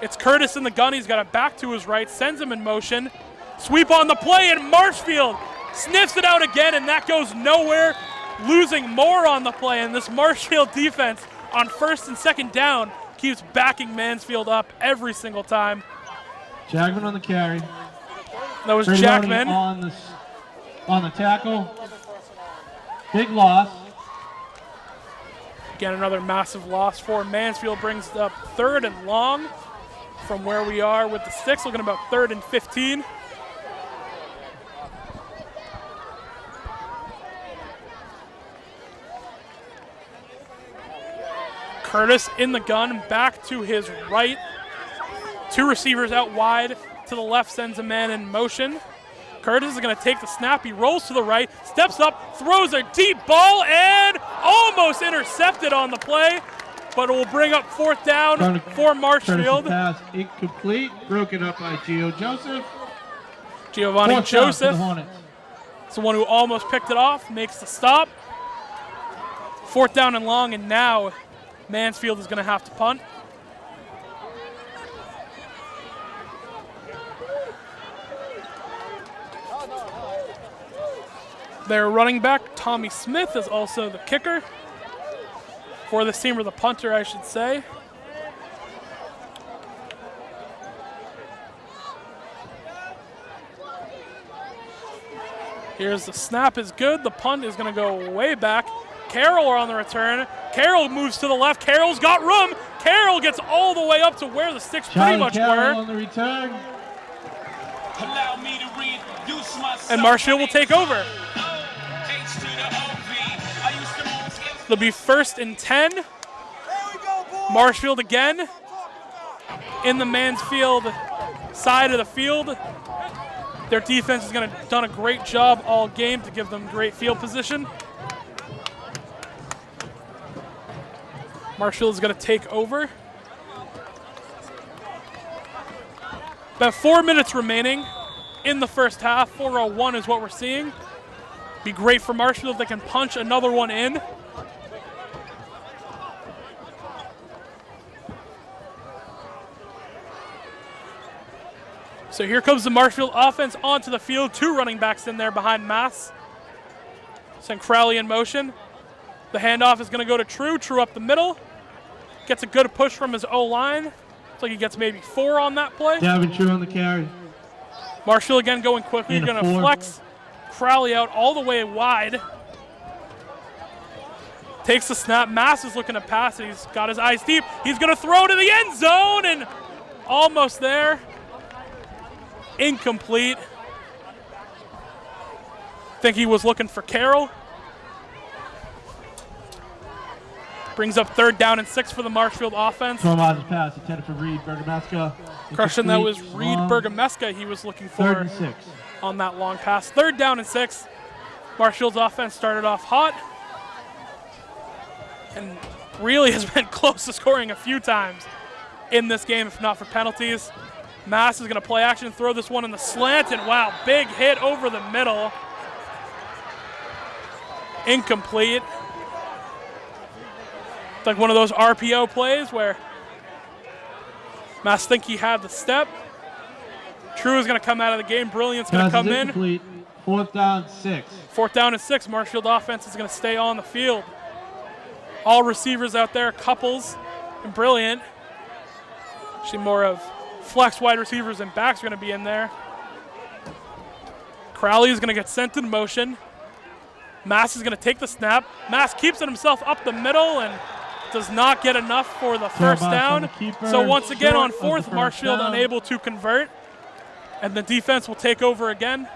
It's Curtis in the gun. He's got a back to his right, sends him in motion. Sweep on the play, and Marshfield sniffs it out again, and that goes nowhere. Losing more on the play, and this Marshfield defense on first and second down keeps backing Mansfield up every single time. Jackman on the carry. That was Jackman. On the tackle. Big loss. Again, another massive loss for Mansfield. Brings up third and long from where we are with the sticks. Looking about 3rd and 15. Curtis in the gun, back to his right. 2 receivers out wide. To the left, sends a man in motion. Curtis is going to take the snap. He rolls to the right, steps up, throws a deep ball, and almost intercepted on the play. But it will bring up 4th down for Marshfield. Pass incomplete, broken up by Joseph. Giovanni Joseph. It's the one who almost picked it off, makes the stop. 4th down and long, and now Mansfield is going to have to punt. Their running back, Tommy Smith, is also the kicker for this team, or the punter, I should say. Here's the snap is good. The punt is going to go way back. Carroll on the return. Carroll moves to the left. Carroll's got room. Carroll gets all the way up to where the sticks pretty much were. On the return. And Marshfield will take over. It'll be 1st and 10. Marshfield again in the Mansfield side of the field. Their defense has done a great job all game to give them great field position. Marshfield is going to take over. About 4 minutes remaining in the first half. 4:01 is what we're seeing. Be great for Marshfield if they can punch another one in. So here comes the Marshfield offense onto the field. 2 running backs in there behind Mass. Send Crowley in motion. The handoff is going to go to True. True up the middle. Gets a good push from his O-line. Looks like he gets maybe 4 on that play. Daventry on the carry. Marshfield again going quickly, And a going to 4. flex Crowley out all the way wide. Takes the snap. Mass is looking to pass it. He's got his eyes deep. He's going to throw to the end zone and almost there. Incomplete. Think he was looking for Carroll. Brings up 3rd down and 6 for the Marshfield offense. Tormaz's pass intended for Reed Bergamasca. Question that was Reed Bergamasca he was looking for 3rd and 6. on that long pass. 3rd down and 6. Marshfield's offense started off hot and really has been close to scoring a few times in this game, if not for penalties. Mass is going to play action, throw this one in the slant, and wow, big hit over the middle. Incomplete. It's like one of those RPO plays where Mass think he had the step. True is going to come out of the game. Brilliant's going to come in. 4th down, 6. 4th down and 6. Marshfield offense is going to stay on the field. All receivers out there, couples, and Brilliant. Actually, more of flex wide receivers and backs are going to be in there. Crowley is going to get sent in motion. Mass is going to take the snap. Mass keeps it himself up the middle and does not get enough for the first down. So once again on 4th, Marshfield unable to convert. And the defense will take over again.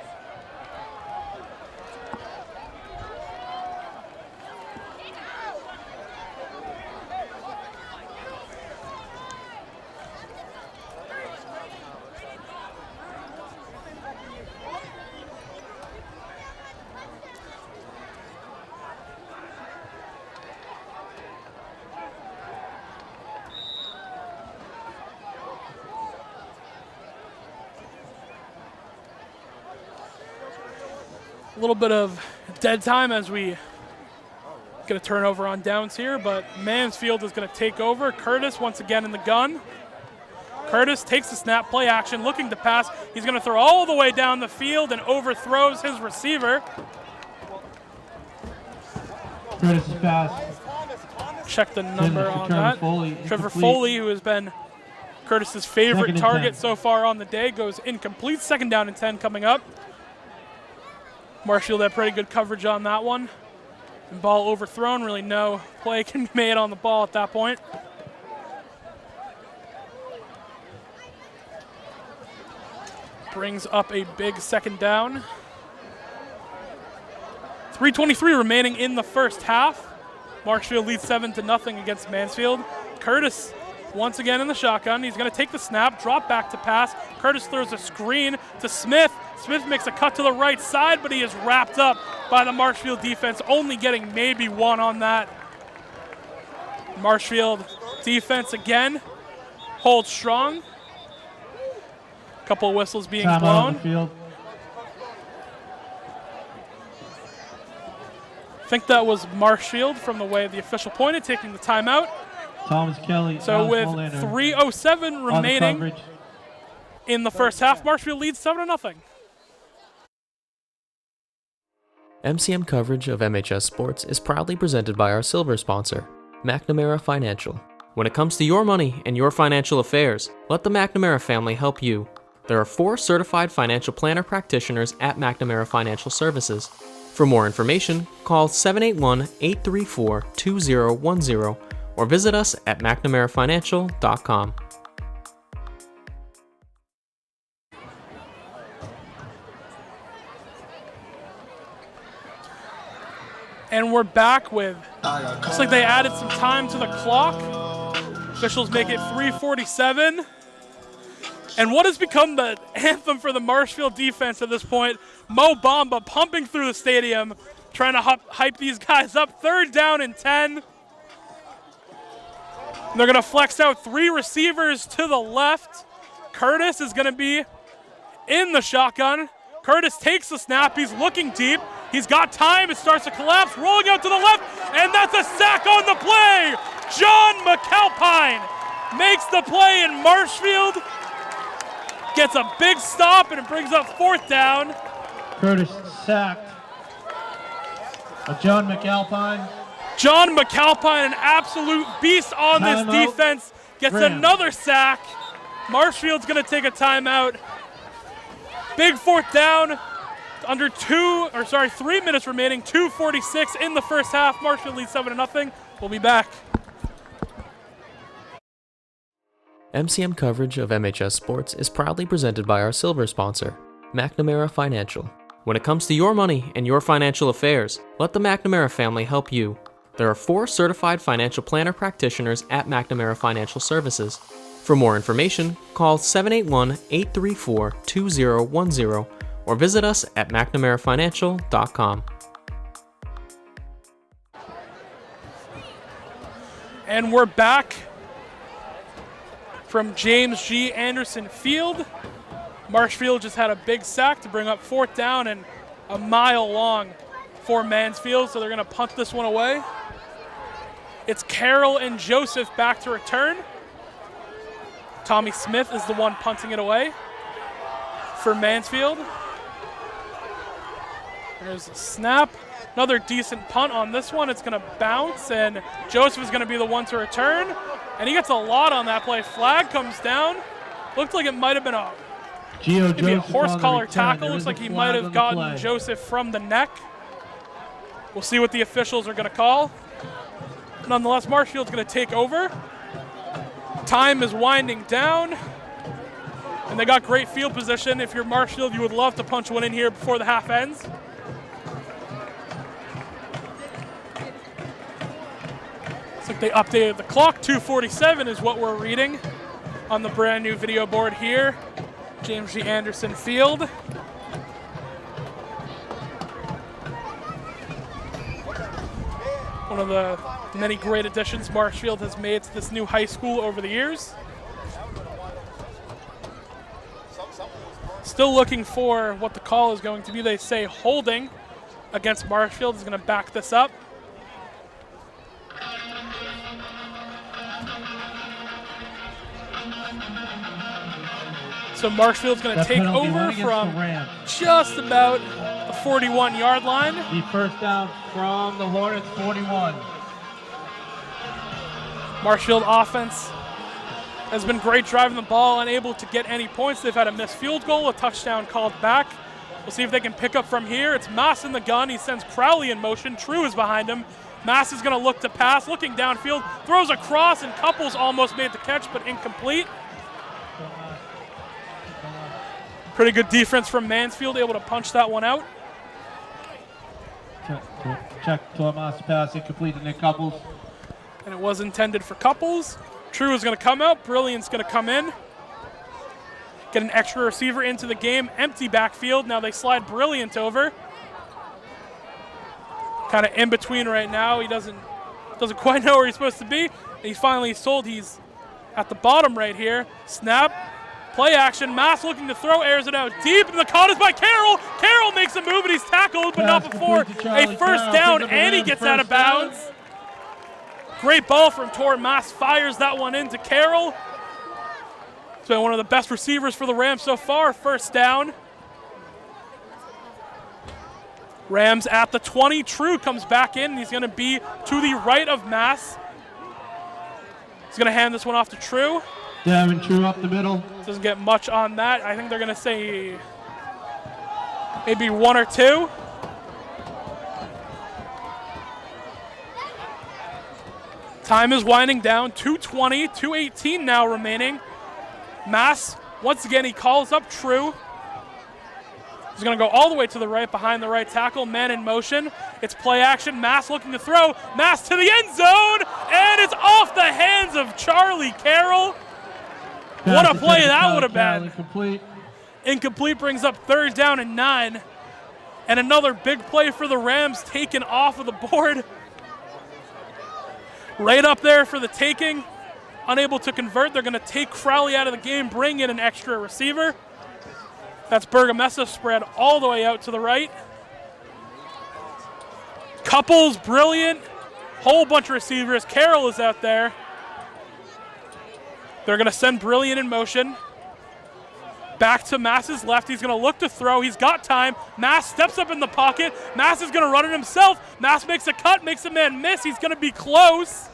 A little bit of dead time as we get a turnover on downs here, but Mansfield is going to take over. Curtis once again in the gun. Curtis takes the snap, play action, looking to pass. He's going to throw all the way down the field and overthrows his receiver. Curtis's pass. Check the number on that. Trevor Incomplete. Foley, who has been Curtis's favorite 2nd and target 10. so far on the day, goes incomplete. 2nd down and 10 coming up. Marshfield had pretty good coverage on that one. And ball overthrown, really no play can be made on the ball at that point. Brings up a big 2nd down. 3:23 remaining in the first half. Marshfield leads 7-0 against Mansfield. Curtis once again in the shotgun. He's going to take the snap, drop back to pass. Curtis throws a screen to Smith. Smith makes a cut to the right side, but he is wrapped up by the Marshfield defense, only getting maybe 1 on that. Marshfield defense again holds strong. Couple of whistles being Time out on blown. the field. I think that was Marshfield from the way the official pointed, taking the timeout. Thomas Kelly. So Alex with Molander 3:07 on the remaining coverage. in the first half, Marshfield leads 7-0. MCM coverage of MHS Sports is proudly presented by our silver sponsor, McNamara Financial. When it comes to your money and your financial affairs, let the McNamara family help you. There are 4 certified financial planner practitioners at McNamara Financial Services. For more information, call 781-834-2010 or visit us at McNamaraFinancial.com. And we're back with, looks like they added some time to the clock. Officials make it 3:47. And what has become the anthem for the Marshfield defense at this point, Mo Bamba pumping through the stadium, trying to hype these guys up. 3rd down and 10. They're going to flex out 3 receivers to the left. Curtis is going to be in the shotgun. Curtis takes the snap. He's looking deep. He's got time. It starts to collapse. Rolling out to the left. And that's a sack on the play. John McAlpine makes the play in Marshfield. Gets a big stop, and it brings up 4th down. Curtis sacked. John McAlpine. John McAlpine, an absolute beast on this Timeout. defense. gets Rams. another sack. Marshfield's going to take a timeout. Big fourth down. Under 3 minutes remaining. 2:46 in the first half. Marshfield leads 7-0. We'll be back. MCM coverage of MHS Sports is proudly presented by our silver sponsor, McNamara Financial. When it comes to your money and your financial affairs, let the McNamara family help you. There are 4 certified financial planner practitioners at McNamara Financial Services. For more information, call 781-834-2010 or visit us at McNamaraFinancial.com. And we're back from James G. Anderson Field. Marshfield just had a big sack to bring up fourth down and a mile long for Mansfield, so they're going to punt this one away. It's Carroll and Joseph back to return. Tommy Smith is the one punting it away for Mansfield. There's a snap. Another decent punt on this one. It's going to bounce, and Joseph is going to be the one to return. And he gets a lot on that play. Flag comes down. Looked like it might have been maybe a horse collar tackle. Looks like he might have gotten Joseph from the neck. We'll see what the officials are going to call. Nonetheless, Marshfield's going to take over. Time is winding down. And they got great field position. If you're Marshfield, you would love to punch one in here before the half ends. Looks like they updated the clock. 2:47 is what we're reading on the brand new video board here. James G. Anderson Field. One of the many great additions Marshfield has made to this new high school over the years. Still looking for what the call is going to be. They say holding against Marshfield is going to back this up. So Marshfield's going to take over from just about the 41-yard line. The first down from the Hornets, 41. Marshfield offense has been great driving the ball, unable to get any points. They've had a missed field goal, a touchdown called back. We'll see if they can pick up from here. It's Mass in the gun. He sends Crowley in motion. True is behind him. Mass is going to look to pass, looking downfield, throws across, and Couples almost made the catch, but incomplete. Pretty good defense from Mansfield, able to punch that one out. Check Tomas pass, incomplete to Nick Couples. And it was intended for Couples. True is going to come out. Brilliant's going to come in. Get an extra receiver into the game. Empty backfield. Now they slide Brilliant over. Kind of in between right now. He doesn't quite know where he's supposed to be. And he's finally told he's at the bottom right here. Snap. Play action. Mass looking to throw. Airs it out deep. And the caught is by Carroll. Carroll makes a move and he's tackled, but not before a first down. And he gets out of bounds. Great ball from Tor. Mass fires that one into Carroll. He's been one of the best receivers for the Rams so far. First down. Rams at the 20. True comes back in. He's going to be to the right of Mass. He's going to hand this one off to True. Devin True up the middle. Doesn't get much on that. I think they're going to say maybe 1 or 2. Time is winding down. 2:20, 2:18 now remaining. Mass, once again, he calls up True. He's going to go all the way to the right, behind the right tackle. Man in motion. It's play action. Mass looking to throw. Mass to the end zone. And it's off the hands of Charlie Carroll. What a play that would have been. Incomplete brings up third down and 9. And another big play for the Rams taken off of the board. Right up there for the taking. Unable to convert. They're going to take Crowley out of the game, bring in an extra receiver. That's Bergamessa spread all the way out to the right. Couples, Brilliant. Whole bunch of receivers. Carroll is out there. They're going to send Brilliant in motion. Back to Mass's left. He's going to look to throw. He's got time. Mass steps up in the pocket. Mass is going to run it himself. Mass makes a cut, makes a man miss. He's going to be close.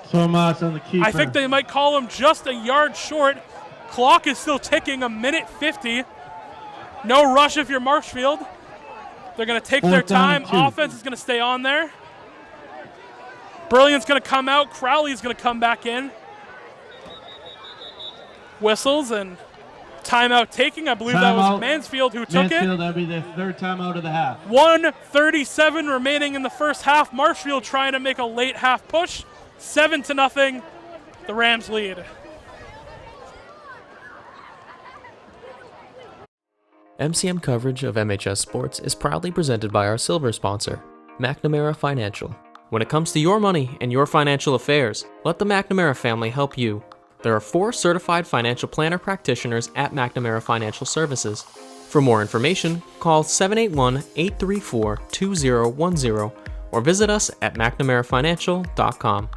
Tomas on the keeper. I think they might call him just a yard short. Clock is still ticking, a minute 50. No rush if you're Marshfield. They're going to take their time. Offense is going to stay on there. Brilliant's going to come out. Crowley's going to come back in. Whistles and timeout taking. I believe that was Mansfield who took it. Mansfield, that'll be their third timeout of the half. 1:37 remaining in the first half. Marshfield trying to make a late half push. 7-0. The Rams lead. MCM coverage of MHS Sports is proudly presented by our silver sponsor, McNamara Financial. When it comes to your money and your financial affairs, let the McNamara family help you. There are 4 certified financial planner practitioners at McNamara Financial Services. For more information, call 781-834-2010 or visit us at McNamaraFinancial.com.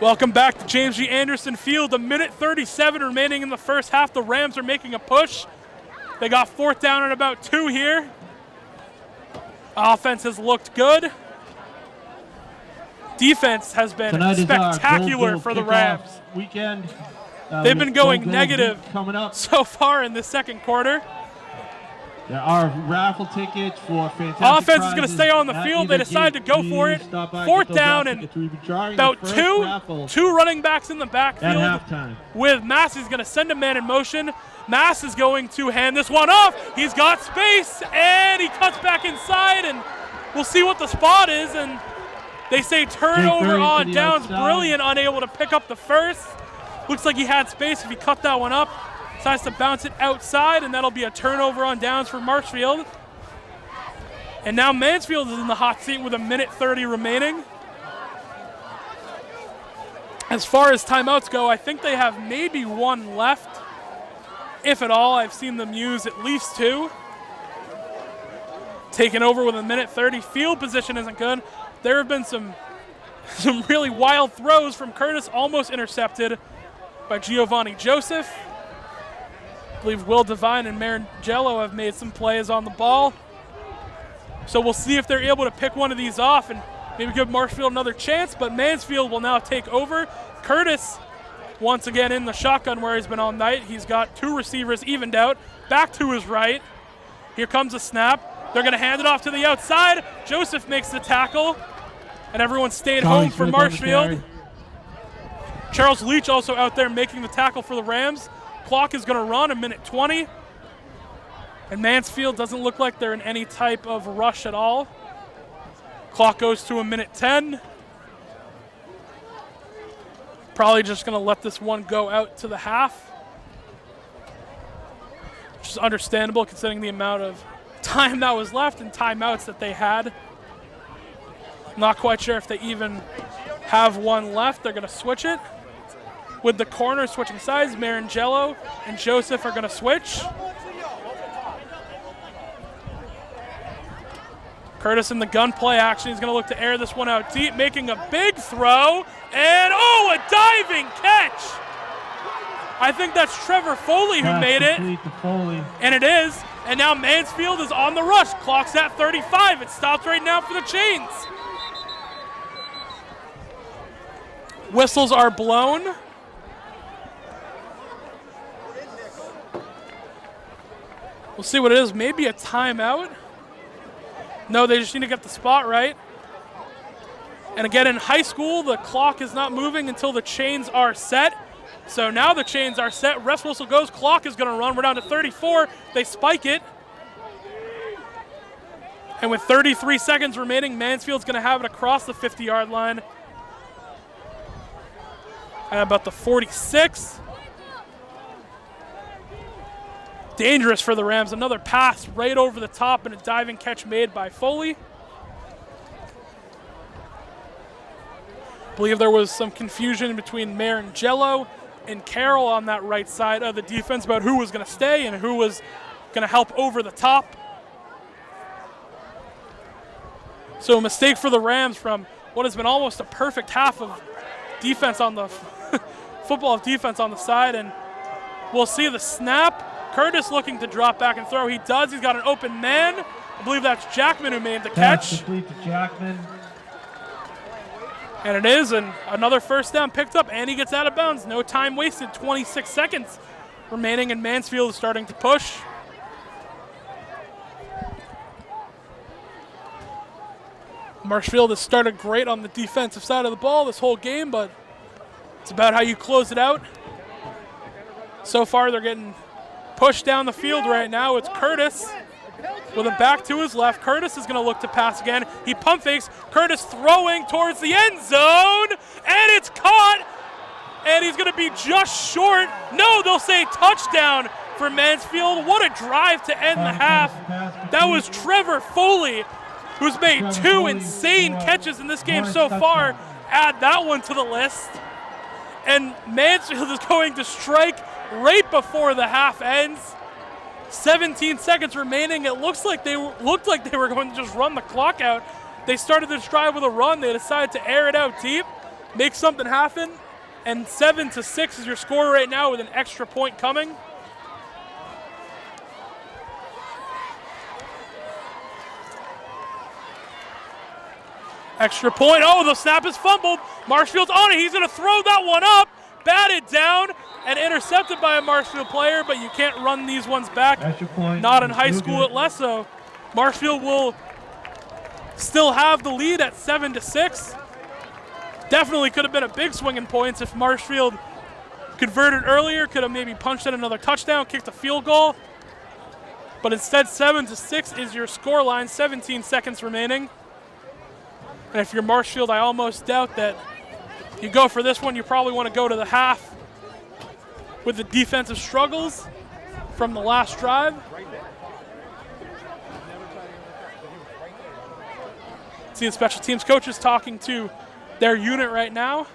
Welcome back to James G. Anderson Field. A minute 37 remaining in the first half. The Rams are making a push. They got 4th down and about 2 here. Offense has looked good. Defense has been spectacular for the Rams. Weekend. They've been going negative so far in the second quarter. There are raffle tickets for fantastic Offense is going to stay on the field. They decide to go for it. 4th down and about 2 running backs in the backfield. At halftime. With Massey's going to send a man in motion. Mass is going to hand this one off. He's got space, and he cuts back inside, and we'll see what the spot is. And they say turnover on downs. Brilliant, unable to pick up the first. Looks like he had space if he cut that one up. Decides to bounce it outside, and that'll be a turnover on downs for Marshfield. And now Mansfield is in the hot seat with a minute 30 remaining. As far as timeouts go, I think they have maybe 1 left, if at all. I've seen them use at least 2. Taking over with a minute 30. Field position isn't good. There have been some really wild throws from Curtis, almost intercepted by Giovanni Joseph. I believe Will Devine and Marangello have made some plays on the ball. So we'll see if they're able to pick one of these off and maybe give Marshfield another chance, but Mansfield will now take over. Curtis, once again in the shotgun where he's been all night. He's got 2 receivers evened out, back to his right. Here comes a snap. They're going to hand it off to the outside. Joseph makes the tackle, and everyone stayed home for Marshfield. Charles Leach also out there making the tackle for the Rams. Clock is going to run, a minute 20. And Mansfield doesn't look like they're in any type of rush at all. Clock goes to a minute 10. Probably just going to let this one go out to the half. Which is understandable considering the amount of time that was left and timeouts that they had. Not quite sure if they even have 1 left. They're going to switch it. With the corner switching sides, Marangello and Joseph are going to switch. Curtis in the gun play action. He's going to look to air this one out deep, making a big throw. And, a diving catch. I think that's Trevor Foley who made it. And it is. And now Mansfield is on the rush. Clock's at 35. It stops right now for the Chains. Whistles are blown. We'll see what it is. Maybe a timeout. No, they just need to get the spot right. And again, in high school, the clock is not moving until the chains are set. So now the chains are set. Rest whistle goes. Clock is going to run. We're down to 34. They spike it. And with 33 seconds remaining, Mansfield's going to have it across the 50-yard line. And about the 46. Dangerous for the Rams. Another pass right over the top and a diving catch made by Foley. I believe there was some confusion between Marangello and Carroll on that right side of the defense about who was going to stay and who was going to help over the top. So a mistake for the Rams from what has been almost a perfect half of defense on the football of defense on the side, and we'll see the snap. Curtis looking to drop back and throw. He does. He's got an open man. I believe that's Jackman who made the catch. Complete to Jackman. And it is, and another first down picked up, and he gets out of bounds. No time wasted, 26 seconds remaining, and Mansfield is starting to push. Marshfield has started great on the defensive side of the ball this whole game, but it's about how you close it out. So far, they're getting pushed down the field right now. It's Curtis with him back to his left. Curtis is going to look to pass again. He pump fakes. Curtis throwing towards the end zone, and it's caught, and he's going to be just short. No, they'll say touchdown for Mansfield. What a drive to end the half. That was Trevor Foley, who's made two insane catches in this game so far. Add that one to the list. And Mansfield is going to strike right before the half ends. 17 seconds remaining. It looks like they were going to just run the clock out. They started this drive with a run. They decided to air it out deep, make something happen, and 7-6 is your score right now with an extra point coming. Extra point. Oh, the snap is fumbled. Marshfield's on it. He's going to throw that one up. Batted down and intercepted by a Marshfield player, but you can't run these ones back. Extra point. Not in high school at Lesso. Marshfield will still have the lead at 7-6. Definitely could have been a big swing in points if Marshfield converted earlier. Could have maybe punched in another touchdown, kicked a field goal. But instead, 7-6 is your score line. 17 seconds remaining. And if you're Marshfield, I almost doubt that you go for this one. You probably want to go to the half with the defensive struggles from the last drive. See the special teams coaches talking to their unit right now.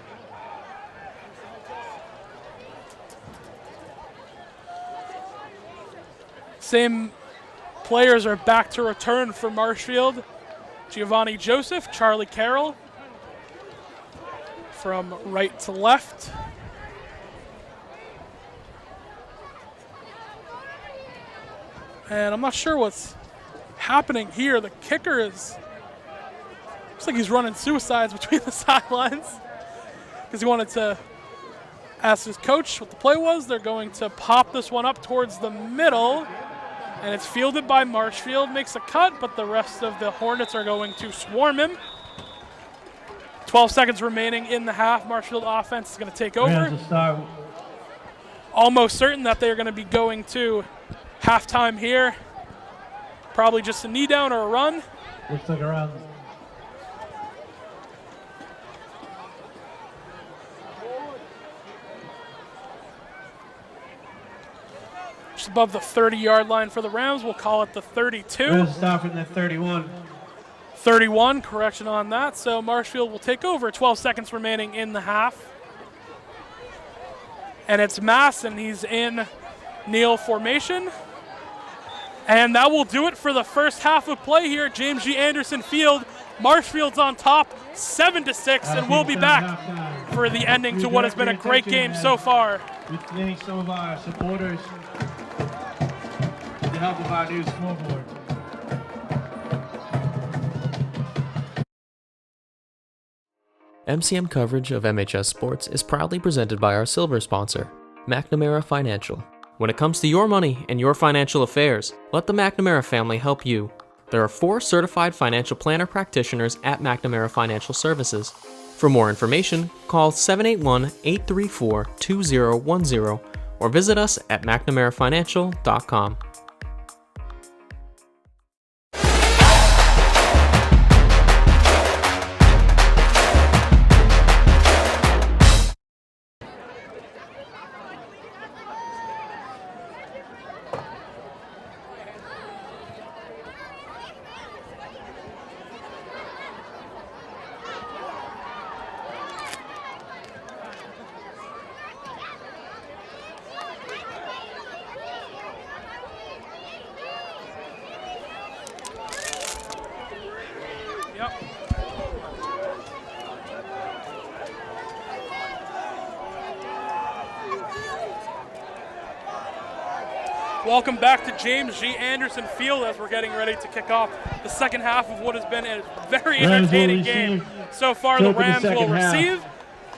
Same players are back to return for Marshfield. Giovanni Joseph, Charlie Carroll, from right to left. And I'm not sure what's happening here. The kicker looks like he's running suicides between the sidelines because he wanted to ask his coach what the play was. They're going to pop this one up towards the middle. And it's fielded by Marshfield, makes a cut, but the rest of the Hornets are going to swarm him. 12 seconds remaining in the half. Marshfield offense is going to take over. Almost certain that they're going to be going to halftime here. Probably just a knee down or a run. Looks like around. Just above the 30-yard line for the Rams. We'll call it the 32. We're stopping at 31. 31, correction on that. So Marshfield will take over. 12 seconds remaining in the half. And it's Mass, and he's in kneel formation. And that will do it for the first half of play here at James G. Anderson Field. Marshfield's on top, 7-6, and we'll be back for the ending to what has been a great game so far. We thank some of our supporters with the help of our new scoreboard. MCM coverage of MHS Sports is proudly presented by our silver sponsor, McNamara Financial. When it comes to your money and your financial affairs, let the McNamara family help you. There are 4 certified financial planner practitioners at McNamara Financial Services. For more information, call 781-834-2010 or visit us at McNamaraFinancial.com. Welcome back to James G. Anderson Field as we're getting ready to kick off the second half of what has been a very entertaining game. So far, the Rams will receive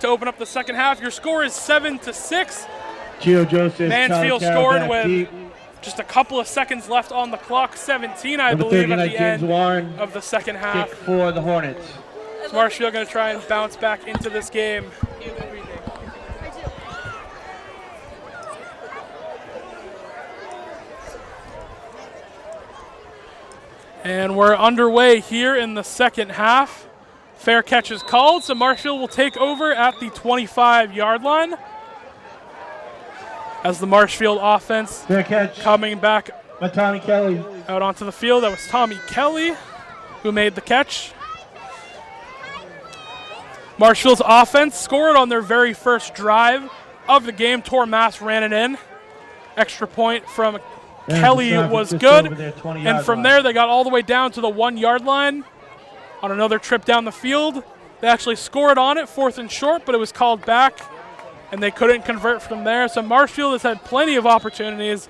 to open up the second half. Your score is 7-6. Gio Joseph, Mansfield scored with just a couple of seconds left on the clock. 17, I believe, at the end of the second half. For the Hornets. So Marshfield going to try and bounce back into this game. And we're underway here in the second half. Fair catch is called, so Marshfield will take over at the 25-yard line. As the Marshfield offense fair catch coming back by Tommy Kelly out onto the field. That was Tommy Kelly who made the catch. Marshfield's offense scored on their very first drive of the game. Tormas ran it in. Extra point from Kelly was good, and from there they got all the way down to the 1-yard line on another trip down the field. They actually scored on it, 4th and short, but it was called back, and they couldn't convert from there. So Marshfield has had plenty of opportunities,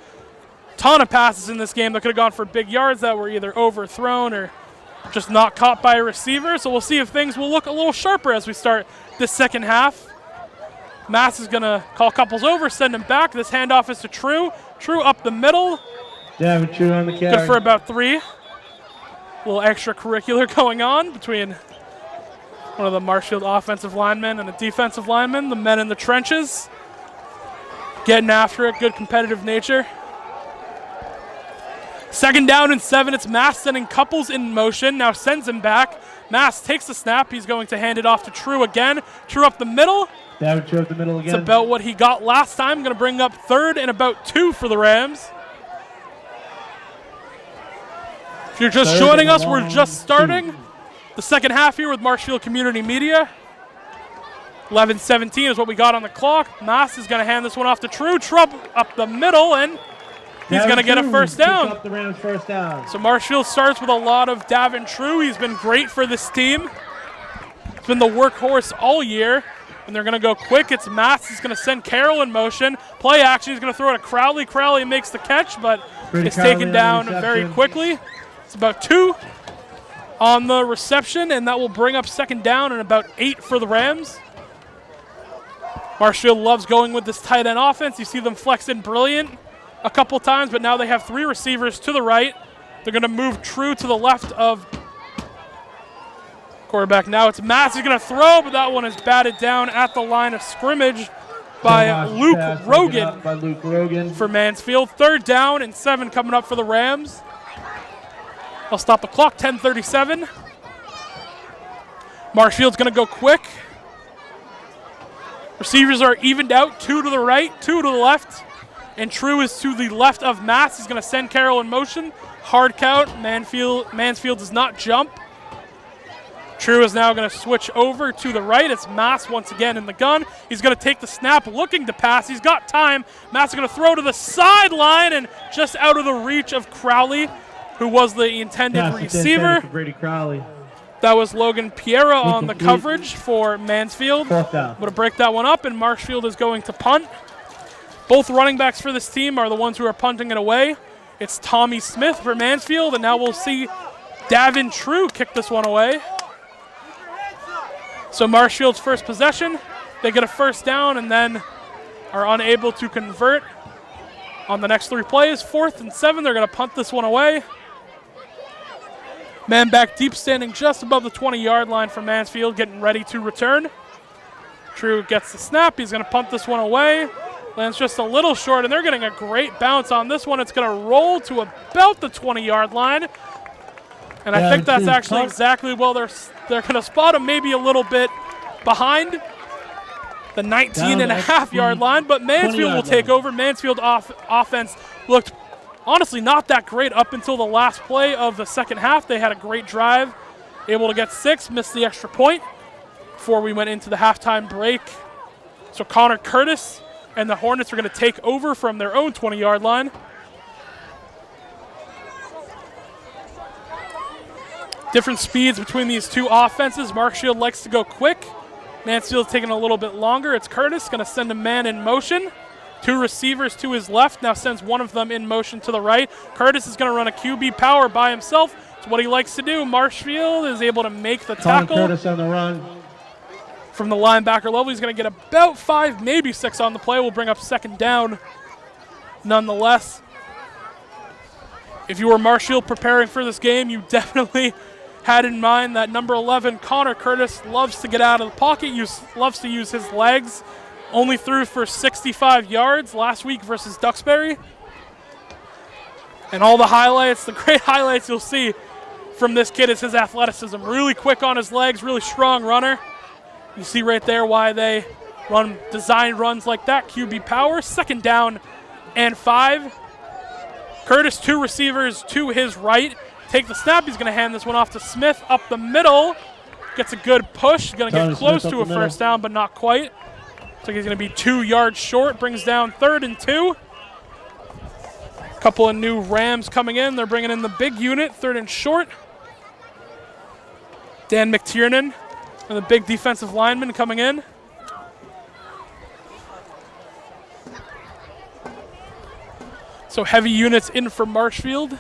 ton of passes in this game that could have gone for big yards that were either overthrown or just not caught by a receiver. So we'll see if things will look a little sharper as we start this second half. Mass is going to call couples over, send him back. This handoff is to True. True up the middle. Yeah, True on the carry. Good for about 3. A little extracurricular going on between one of the Marshfield offensive linemen and a defensive lineman. The men in the trenches getting after it. Good competitive nature. 2nd down and 7. It's Mass sending couples in motion. Now sends him back. Mass takes the snap. He's going to hand it off to True again. True up the middle. David True up the middle again. It's about what he got last time. Going to bring up 3rd and about 2 for the Rams. If you're just joining us, we're just starting the second half here with Marshfield Community Media. 11:17 is what we got on the clock. Mass is going to hand this one off to True. True up the middle, and he's going to get a first down. Up the Rams first down. So Marshfield starts with a lot of Davin True. He's been great for this team. He's been the workhorse all year. And they're going to go quick. It's Mass. He's going to send Carroll in motion. Play action. He's going to throw it to Crowley. Crowley makes the catch, but it's taken down very quickly. It's about 2 on the reception, and that will bring up 2nd down and about 8 for the Rams. Marshfield loves going with this tight end offense. You see them flex in brilliant a couple times, but now they have 3 receivers to the right. They're going to move True to the left of quarterback. Now it's Mass. He's going to throw, but that one is batted down at the line of scrimmage by Luke Rogan for Mansfield. 3rd down and 7 coming up for the Rams. I'll stop the clock, 10:37. Marshfield's going to go quick. Receivers are evened out, 2 to the right, 2 to the left. And True is to the left of Mass. He's going to send Carroll in motion. Hard count. Mansfield does not jump. True is now going to switch over to the right. It's Mass once again in the gun. He's going to take the snap, looking to pass. He's got time. Mass is going to throw to the sideline and just out of the reach of Crowley, who was the intended receiver. Brady Crowley. That was Logan Piera on the coverage for Mansfield. 4th down. Going to break that one up, and Marshfield is going to punt. Both running backs for this team are the ones who are punting it away. It's Tommy Smith for Mansfield, and now we'll see Davin True kick this one away. So Marshfield's first possession, they get a first down and then are unable to convert on the next 3 plays. 4th and 7, they're going to punt this one away. Man back deep, standing just above the 20-yard line for Mansfield, getting ready to return. True gets the snap. He's going to punt this one away. Lands just a little short, and they're getting a great bounce on this one. It's going to roll to about the 20-yard line. And I think that's actually exactly well they're going to spot him maybe a little bit behind the 19.5-yard line, but Mansfield will take over. Mansfield offense looked honestly not that great up until the last play of the second half. They had a great drive, able to get 6, missed the extra point before we went into the halftime break. So Connor Curtis and the Hornets are going to take over from their own 20-yard line. Different speeds between these two offenses. Marshfield likes to go quick. Mansfield's taking a little bit longer. It's Curtis going to send a man in motion. Two receivers to his left, now sends one of them in motion to the right. Curtis is going to run a QB power by himself. It's what he likes to do. Marshfield is able to make the tackle. Curtis on the run. From the linebacker level, he's going to get about 5, maybe 6 on the play. We'll bring up second down nonetheless. If you were Marshfield preparing for this game, you definitely had in mind that number 11, Connor Curtis, loves to get out of the pocket, loves to use his legs. Only threw for 65 yards last week versus Duxbury. And all the highlights, the great highlights you'll see from this kid is his athleticism. Really quick on his legs, really strong runner. You see right there why they run design runs like that. QB power, second down and 5. Curtis, 2 receivers to his right. Take the snap. He's going to hand this one off to Smith up the middle. Gets a good push. Going to get close to a first down, but not quite. So he's going to be 2 yards short. Brings down 3rd and 2. Couple of new Rams coming in. They're bringing in the big unit, 3rd and short. Dan McTiernan and the big defensive lineman coming in. So heavy units in for Marshfield.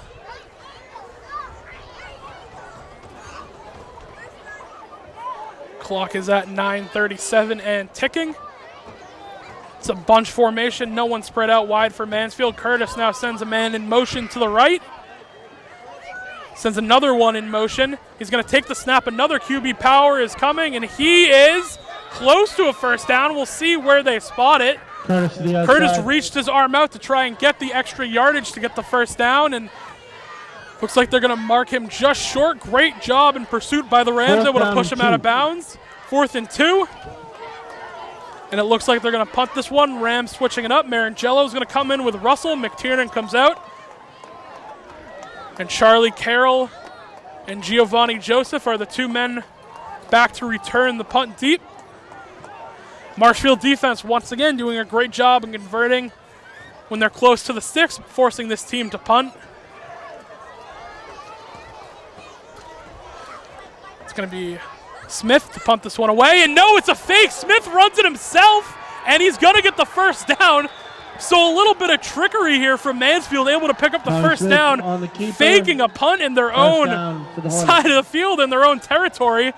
Clock is at 9:37 and ticking. It's a bunch formation. No one spread out wide for Mansfield. Curtis now sends a man in motion to the right. Sends another one in motion. He's going to take the snap. Another QB power is coming, and he is close to a first down. We'll see where they spot it. Curtis reached his arm out to try and get the extra yardage to get the first down, and looks like they're going to mark him just short. Great job in pursuit by the Rams, able to push him out of bounds. 4th and 2. And it looks like they're going to punt this one. Rams switching it up. Marangello is going to come in with Russell. McTiernan comes out. And Charlie Carroll and Giovanni Joseph are the 2 men back to return the punt deep. Marshfield defense once again doing a great job in converting when they're close to the sticks, forcing this team to punt. It's going to be Smith to punt this one away, and no, it's a fake. Smith runs it himself, and he's going to get the first down. So a little bit of trickery here from Mansfield, able to pick up the first down, faking a punt in their own side of the field, in their own territory.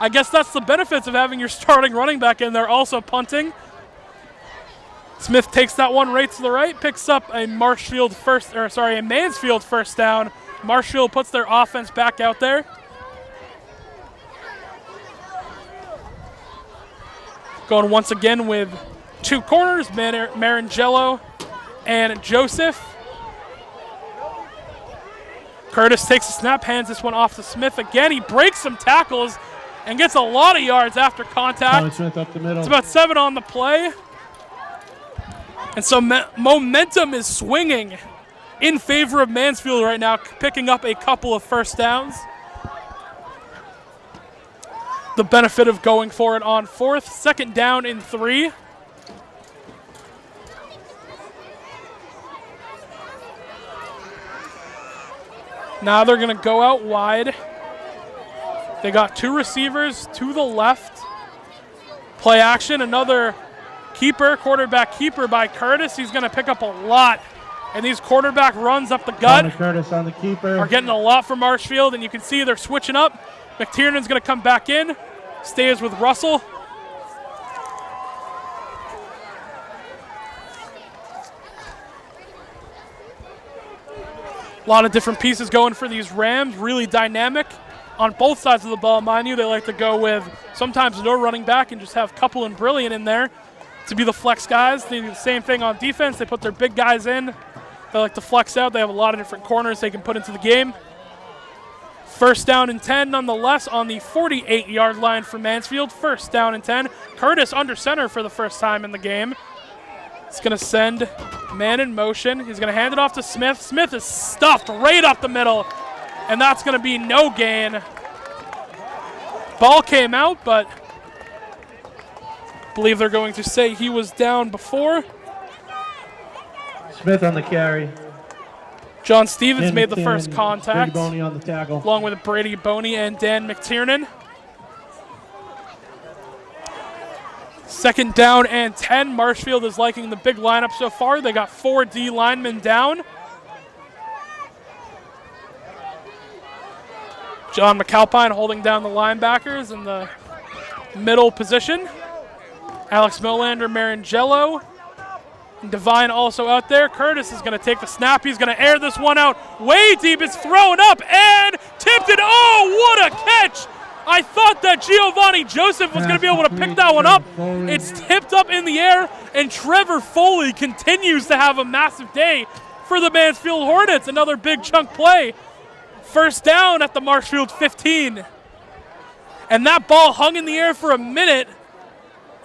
I guess that's the benefits of having your starting running back in there also punting. Smith takes that one right to the right, picks up a Mansfield first down. Marshfield puts their offense back out there. Going once again with 2 corners, Marangello and Joseph. Curtis takes a snap, hands this one off to Smith again. He breaks some tackles and gets a lot of yards after contact. Smith up the middle. It's about 7 on the play. And so momentum is swinging in favor of Mansfield right now, picking up a couple of first downs. The benefit of going for it on 4th, 2nd down and 3. Now they're going to go out wide. They got 2 receivers to the left. Play action, another quarterback keeper by Curtis. He's going to pick up a lot. And these quarterback runs up the gut Curtis on the keeper are getting a lot from Marshfield, and you can see they're switching up. McTiernan's going to come back in, stays with Russell. A lot of different pieces going for these Rams, really dynamic on both sides of the ball. Mind you, they like to go with sometimes no running back and just have Couple and Brilliant in there to be the flex guys. They do the same thing on defense. They put their big guys in. They like to flex out. They have a lot of different corners they can put into the game. 1st down and 10 nonetheless on the 48-yard line for Mansfield. 1st down and 10. Curtis under center for the first time in the game. He's going to send man in motion. He's going to hand it off to Smith. Smith is stuffed right up the middle, and that's going to be no gain. Ball came out, but I believe they're going to say he was down before. Smith on the carry. John Stevens made the first contact, Brady Boney on the tackle, along with Brady Boney and Dan McTiernan. 2nd down and 10. Marshfield is liking the big lineup so far. They got 4 D linemen down. John McAlpine holding down the linebackers in the middle position. Alex Molander, Marangello. And Devine also out there. Curtis is going to take the snap. He's going to air this one out way deep. It's thrown up and tipped it. Oh, what a catch! I thought that Giovanni Joseph was going to be able to pick that one up. It's tipped up in the air, and Trevor Foley continues to have a massive day for the Mansfield Hornets. Another big chunk play. 1st down at the Marshfield 15. And that ball hung in the air for a minute,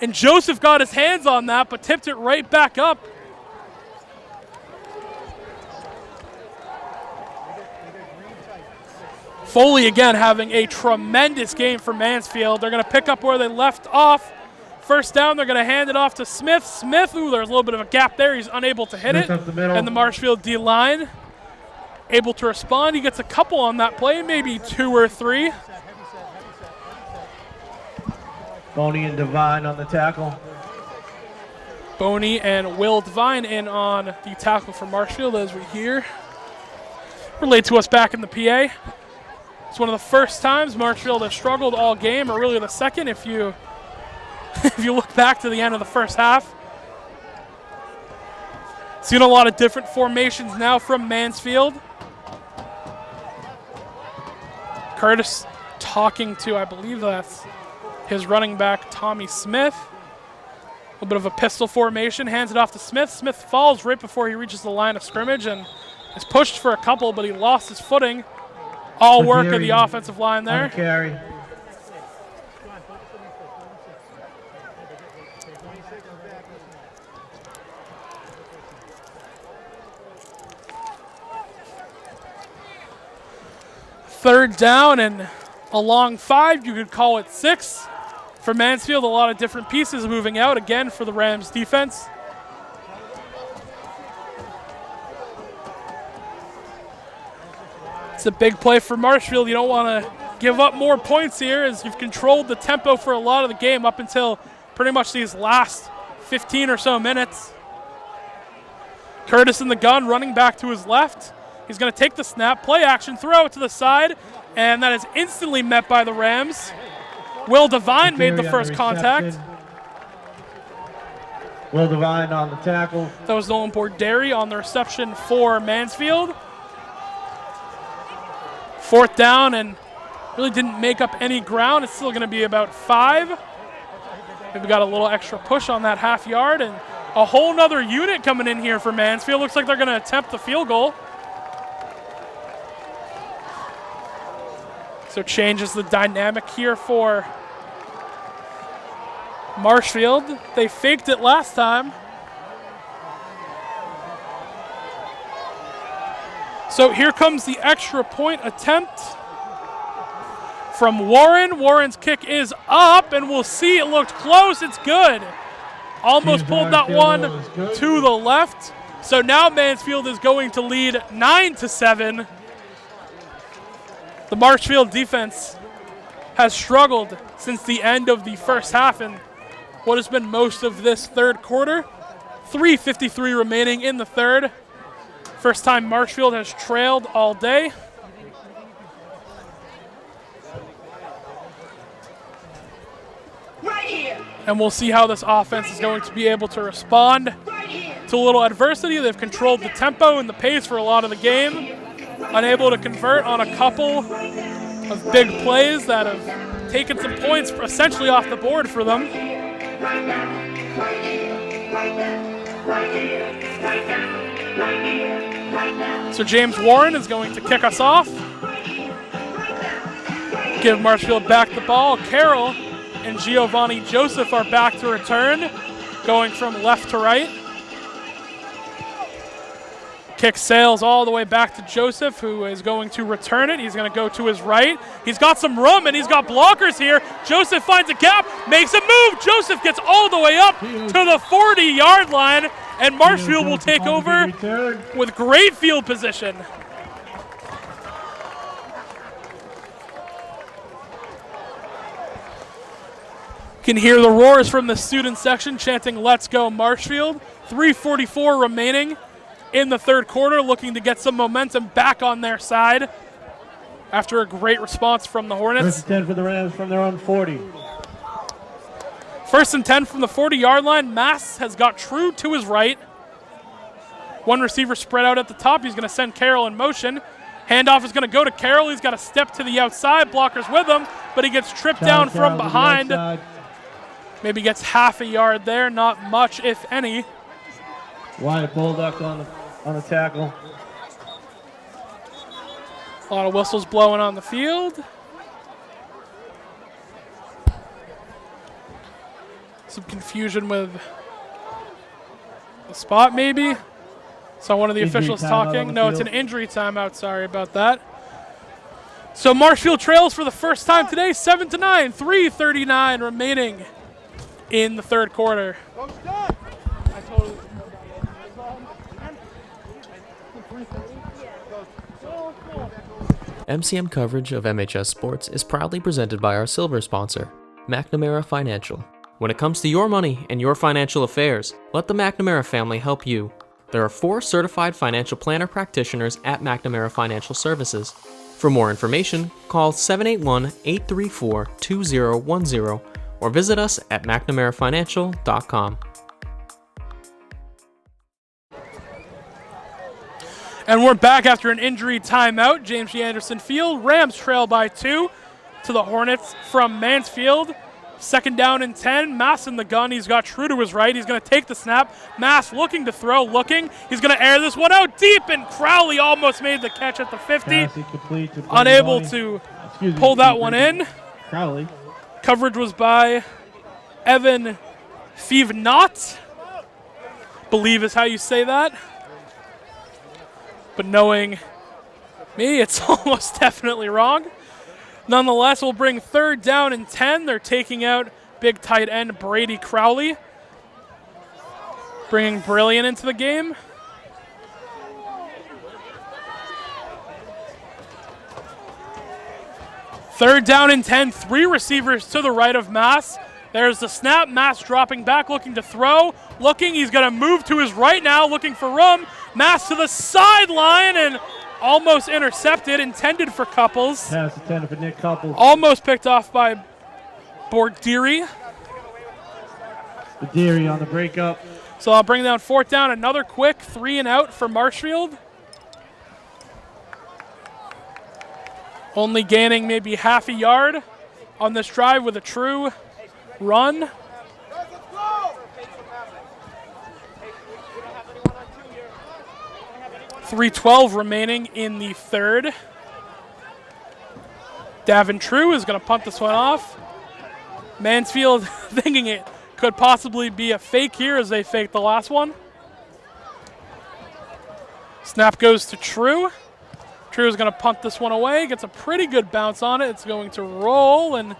and Joseph got his hands on that, but tipped it right back up. Foley again having a tremendous game for Mansfield. They're going to pick up where they left off. 1st down, they're going to hand it off to Smith. Smith, ooh, there's a little bit of a gap there. He's unable to hit it. And the Marshfield D-line able to respond. He gets a couple on that play, maybe 2 or 3. Boney and Devine on the tackle. Boney and Will Devine in on the tackle for Marshfield, as we hear. Relayed to us back in the PA. It's one of the first times Marshfield has struggled all game, or really the second if you look back to the end of the first half. Seen a lot of different formations now from Mansfield. Curtis talking to, I believe that's his running back, Tommy Smith. A little bit of a pistol formation, hands it off to Smith. Smith falls right before he reaches the line of scrimmage and is pushed for a couple, but he lost his footing. All work of the offensive line there. Carry. Third down and a long 5. You could call it 6 for Mansfield. A lot of different pieces moving out again for the Rams defense. It's a big play for Marshfield. You don't want to give up more points here, as you've controlled the tempo for a lot of the game up until pretty much these last 15 or so minutes. Curtis in the gun, running back to his left. He's going to take the snap, play action, throw it to the side, and that is instantly met by the Rams. Will Devine made the first contact. Will Devine on the tackle. That was Nolan Borderi on the reception for Mansfield. 4th down, and really didn't make up any ground. It's still going to be about 5. Maybe got a little extra push on that half yard, and a whole nother unit coming in here for Mansfield. Looks like they're going to attempt the field goal. So changes the dynamic here for Marshfield. They faked it last time. So here comes the extra point attempt from Warren. Warren's kick is up, and we'll see. It looked close. It's good. Almost pulled that one to the left. So now Mansfield is going to lead 9-7. The Marshfield defense has struggled since the end of the first half and what has been most of this third quarter. 3:53 remaining in the third. First time Marshfield has trailed all day. And we'll see how this offense is going to be able to respond to a little adversity. They've controlled the tempo and the pace for a lot of the game. Unable to convert on a couple of big plays that have taken some points essentially off the board for them. So James Warren is going to kick us off. Give Marshfield back the ball. Carroll and Giovanni Joseph are back to return, going from left to right. Kick sails all the way back to Joseph, who is going to return it. He's going to go to his right. He's got some room, and he's got blockers here. Joseph finds a gap, makes a move. Joseph gets all the way up to the 40-yard line, and Marshfield will take over with great field position. Can hear the roars from the student section chanting, "Let's go Marshfield." 3:44 remaining in the third quarter, looking to get some momentum back on their side after a great response from the Hornets. First and 10 for the Rams from their own 40. First and 10 from the 40-yard line. Mass has got True to his right. One receiver spread out at the top. He's going to send Carroll in motion. Handoff is going to go to Carroll. He's got to step to the outside. Blockers with him, but he gets tripped down from behind. Maybe gets half a yard there. Not much, if any. Wyatt Bolduck on the tackle. A lot of whistles blowing on the field. Some confusion with the spot, maybe. So one of the officials talking. No, it's an injury timeout. Sorry about that. So Marshfield trails for the first time today, 7-9, 3:39 remaining in the third quarter. MCM coverage of MHS Sports is proudly presented by our silver sponsor, McNamara Financial. When it comes to your money and your financial affairs, let the McNamara family help you. There are 4 certified financial planner practitioners at McNamara Financial Services. For more information, call 781-834-2010 or visit us at McNamaraFinancial.com. And we're back after an injury timeout. James G. Anderson Field. Rams trail by 2 to the Hornets from Mansfield. Second down and 10. Mass in the gun. He's got True to his right. He's going to take the snap. Mass looking to throw, looking. He's going to air this one out deep, and Crowley almost made the catch at the 50. Unable to pull that one in. Crowley. Coverage was by Evan Fivnot. Believe is how you say that. But knowing me, it's almost definitely wrong. Nonetheless, we'll bring third down and 10. They're taking out big tight end Brady Crowley, bringing Brilliant into the game. Third down and 10, 3 receivers to the right of Mass. There's the snap. Mass dropping back, looking to throw. Looking, he's going to move to his right now, looking for room. Mass to the sideline and almost intercepted, intended for Couples. Pass intended for Nick Couples. Almost picked off by Bordiri. Bordiri on the breakup. So I'll bring down fourth down, another quick 3 and out for Marshfield. Only gaining maybe half a yard on this drive with a true run. .312 remaining in the third. Davin True is going to punt this one off. Mansfield thinking it could possibly be a fake here as they faked the last one. Snap goes to True. True is going to punt this one away. Gets a pretty good bounce on it. It's going to roll and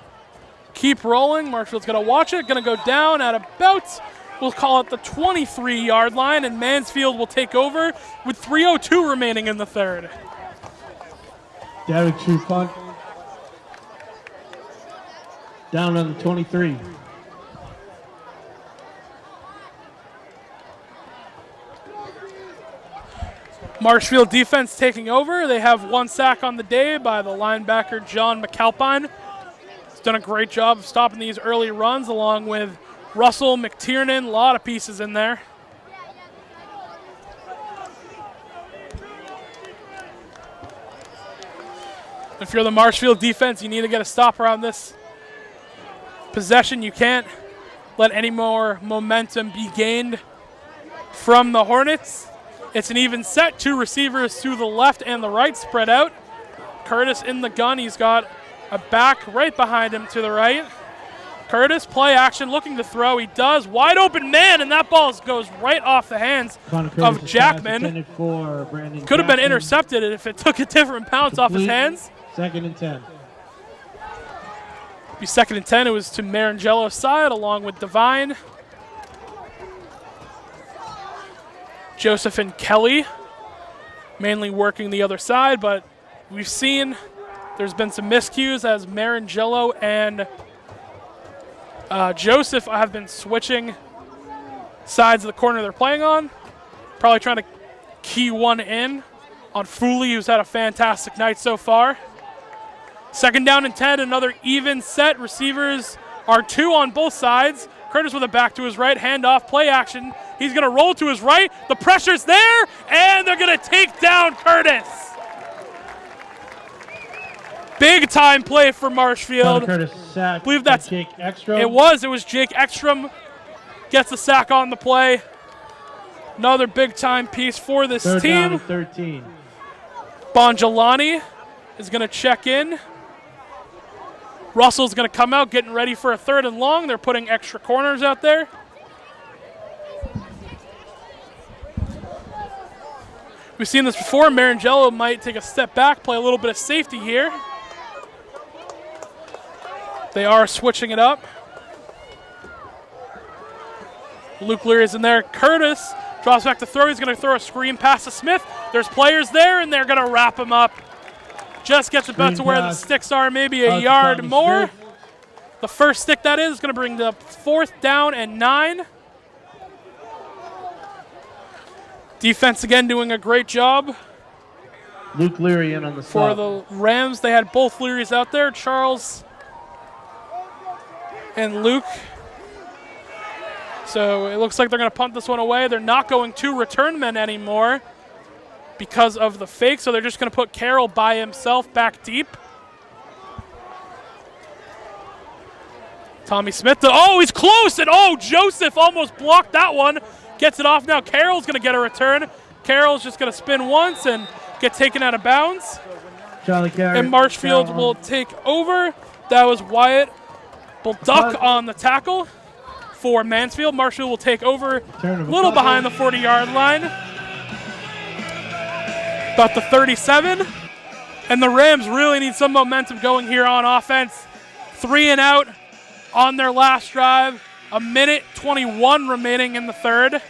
keep rolling. Marshfield's going to watch it. Going to go down at about, we'll call it the 23-yard line, and Mansfield will take over with 3:02 remaining in the third. Derek True punt. Down on the 23. Marshfield defense taking over. They have 1 sack on the day by the linebacker John McAlpine. He's done a great job of stopping these early runs along with Russell McTiernan. A lot of pieces in there. If you're the Marshfield defense, you need to get a stop around this possession. You can't let any more momentum be gained from the Hornets. It's an even set. 2 receivers to the left and the right spread out. Curtis in the gun. He's got a back right behind him to the right. Curtis, play action, looking to throw. He does. Wide open man, and that ball goes right off the hands of Jackman. Could have been intercepted if it took a different bounce off his hands. 2nd and 10. Be 2nd and 10. It was to Marangello's side along with Devine. Joseph and Kelly mainly working the other side, but we've seen there's been some miscues as Marangello and Joseph have been switching sides of the corner they're playing on. Probably trying to key one in on Fooley, who's had a fantastic night so far. Second down and 10, another even set. Receivers are 2 on both sides. Curtis with a back to his right, handoff, play action. He's going to roll to his right. The pressure's there, and they're going to take down Curtis. Big time play for Marshfield. Curtis sack. I believe that's Jake Ekstrom. It was Jake Ekstrom gets the sack on the play. Another big time piece for this Third down team. and 13. Bongelani is going to check in. Russell's going to come out, getting ready for a 3rd and long. They're putting extra corners out there. We've seen this before. Marangello might take a step back, play a little bit of safety here. They are switching it up. Luke Leary is in there. Curtis drops back to throw. He's going to throw a screen pass to Smith. There's players there, and they're going to wrap him up. Just gets about to where the sticks are, maybe a yard more. The first stick, that is going to bring the 4th down and 9. Defense again doing a great job. Luke Leary in on the For stop. the Rams, they had both Learys out there, Charles and Luke. So it looks like they're going to punt this one away. They're not going 2 return men anymore because of the fake, so they're just going to put Carroll by himself back deep. Tommy Smith, he's close, and Joseph almost blocked that one. Gets it off now. Carroll's going to get a return. Carroll's just going to spin once and get taken out of bounds. And Marshfield will take over. That was Wyatt will duck on the tackle for Mansfield. Marshfield will take over a little behind the 40-yard line. About the 37. And the Rams really need some momentum going here on offense. 3 and out on their last drive. 1:21 remaining in the 3rd.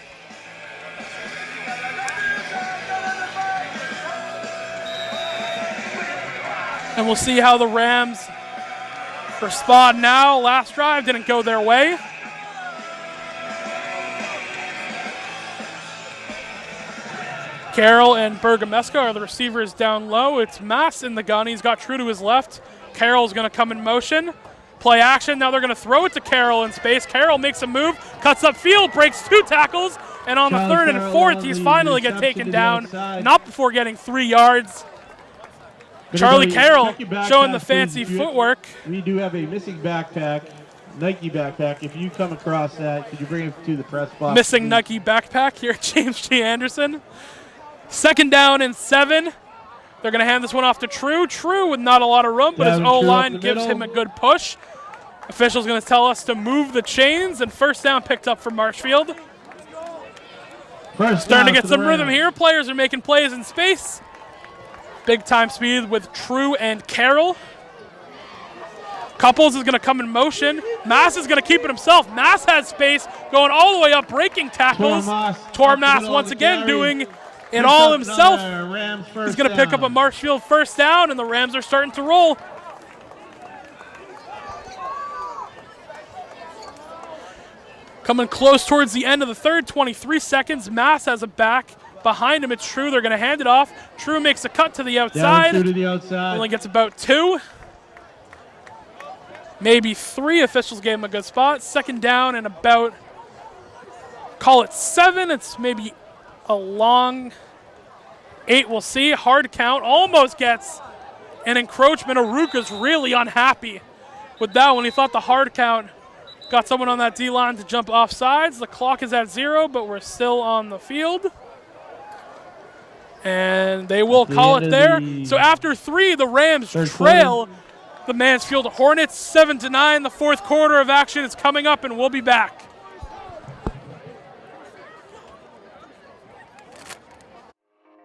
And we'll see how the Rams respond now. Last drive didn't go their way. Carroll and Bergameska are the receivers down low. It's Mass in the gun. He's got true to his left. Carroll's going to come in motion. Play action. Now they're going to throw it to Carroll in space. Carroll makes a move, cuts upfield, breaks 2 tackles, and on the 3rd and 4th, he's finally get taken down. Not before getting 3 yards. Charlie Carroll showing the fancy footwork. We do have a missing backpack, Nike backpack. If you come across that, could you bring it to the press box? Missing Nike backpack here at James G. Anderson. 2nd down and 7. They're going to hand this one off to True. True with not a lot of room, but his O-line gives him a good push. Official's going to tell us to move the chains, and 1st down picked up for Marshfield. Starting to get some rhythm here. Players are making plays in space. Big time speed with True and Carroll. Couples is going to come in motion. Mass is going to keep it himself. Mass has space going all the way up, breaking tackles. Tormas once again doing it all himself. He's going to pick up a Marshfield 1st down, and the Rams are starting to roll. Coming close towards the end of the 3rd, 23 seconds. Mass has a back. Behind him, it's True. They're going to hand it off. True makes a cut to the outside. Down 2 to the outside. Only gets about 2. Maybe 3. Officials gave him a good spot. 2nd down and about, call it 7. It's maybe a long 8. We'll see. Hard count. Almost gets an encroachment. Aruka's really unhappy with that one. He thought the hard count got someone on that D-line to jump off sides. The clock is at 0, but we're still on the field. And they will call it there. So after 3, the Rams trail the Mansfield Hornets 7-9. The 4th quarter of action is coming up, and we'll be back.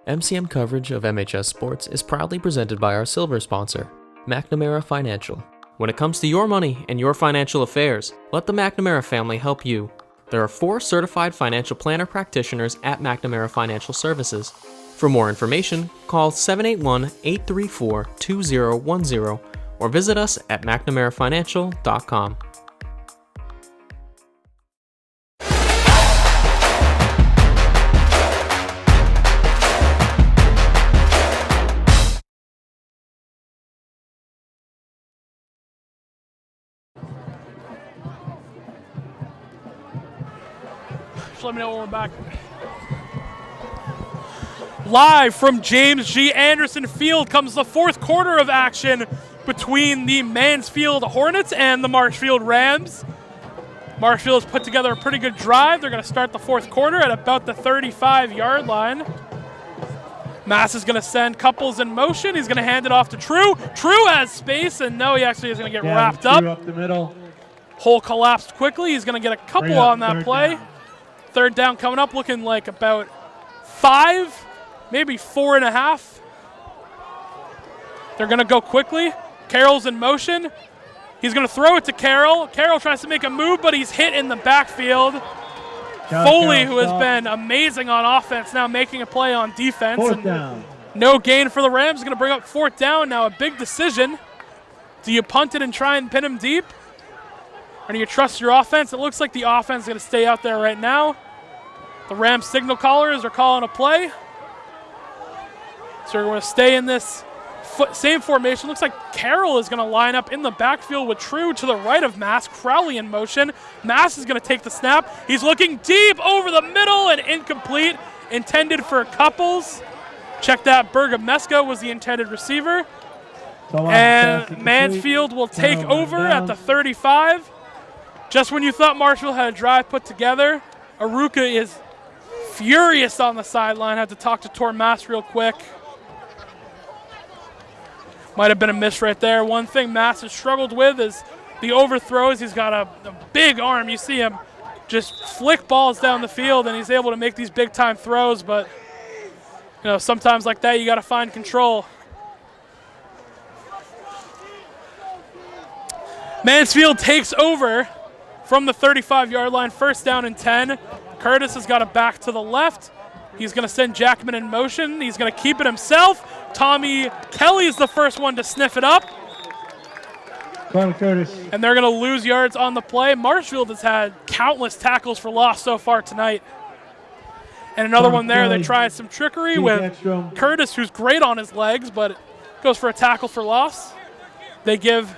MCM coverage of MHS Sports is proudly presented by our silver sponsor, McNamara Financial. When it comes to your money and your financial affairs, let the McNamara family help you. There are 4 certified financial planner practitioners at McNamara Financial Services. For more information, call 781-834-2010 or visit us at McNamaraFinancial.com. Josh. Let me know when we're back. Live from James G. Anderson Field comes the fourth quarter of action between the Mansfield Hornets and the Marshfield Rams. Marshfield has put together a pretty good drive. They're going to start the fourth quarter at about the 35-yard line. Mass is going to send Couples in motion. He's going to hand it off to True. True has space, and no, he actually is going to get wrapped up. Up the middle. Hole collapsed quickly. He's going to get a couple on that play. Third down coming up, looking like about 5, maybe 4.5. They're going to go quickly. Carroll's in motion. He's going to throw it to Carroll. Carroll tries to make a move, but he's hit in the backfield. Foley, who has been amazing on offense, now making a play on defense. Fourth down. No gain for the Rams. Is going to bring up fourth down. Now a big decision. Do you punt it and try and pin him deep? Or do you trust your offense? It looks like the offense is going to stay out there right now. The Rams signal callers are calling a play. So we're going to stay in this same formation. Looks like Carroll is going to line up in the backfield with True to the right of Mass. Crowley in motion. Mass is going to take the snap. He's looking deep over the middle and incomplete. Intended for Couples. Check that. Bergameska was the intended receiver. And Mansfield will take over at the 35. Just when you thought Marshfield had a drive put together, Aruka is furious on the sideline. Had to talk to Tor Mass real quick. Might have been a miss right there. One thing Mass has struggled with is the overthrows. He's got a big arm. You see him just flick balls down the field, and he's able to make these big-time throws. But, you know, sometimes like that, you got to find control. Mansfield takes over from the 35-yard line, first down and 10. Curtis has got it back to the left. He's going to send Jackman in motion. He's going to keep it himself. Tommy Kelly's the first one to sniff it up. Curtis. And they're going to lose yards on the play. Marshfield has had countless tackles for loss so far tonight. And another one there, they tried some trickery with Curtis, who's great on his legs, but goes for a tackle for loss. They give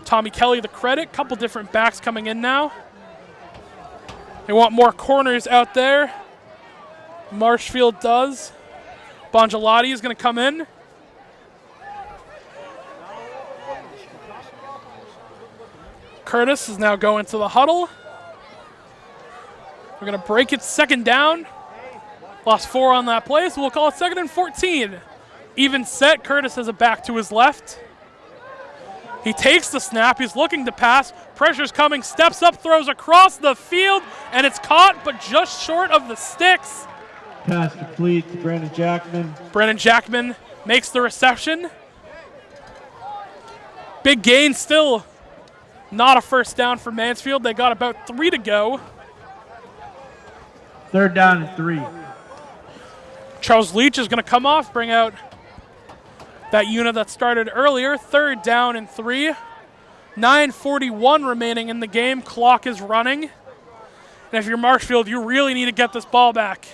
Tommy Kelly the credit. Couple different backs coming in now. They want more corners out there. Marshfield does. Bongelati is going to come in. Curtis is now going to the huddle. We're going to break it second down. Lost 4 on that play, so we'll call it second and 14. Even set, Curtis has a back to his left. He takes the snap, he's looking to pass. Pressure's coming, steps up, throws across the field, and it's caught, but just short of the sticks. Pass complete to Brandon Jackman. Brandon Jackman makes the reception. Big gain still. Not a first down for Mansfield. They got about 3 to go. Third down and 3. Charles Leach is going to come off, bring out that unit that started earlier. Third down and 3. 9:41 remaining in the game. Clock is running. And if you're Marshfield, you really need to get this ball back.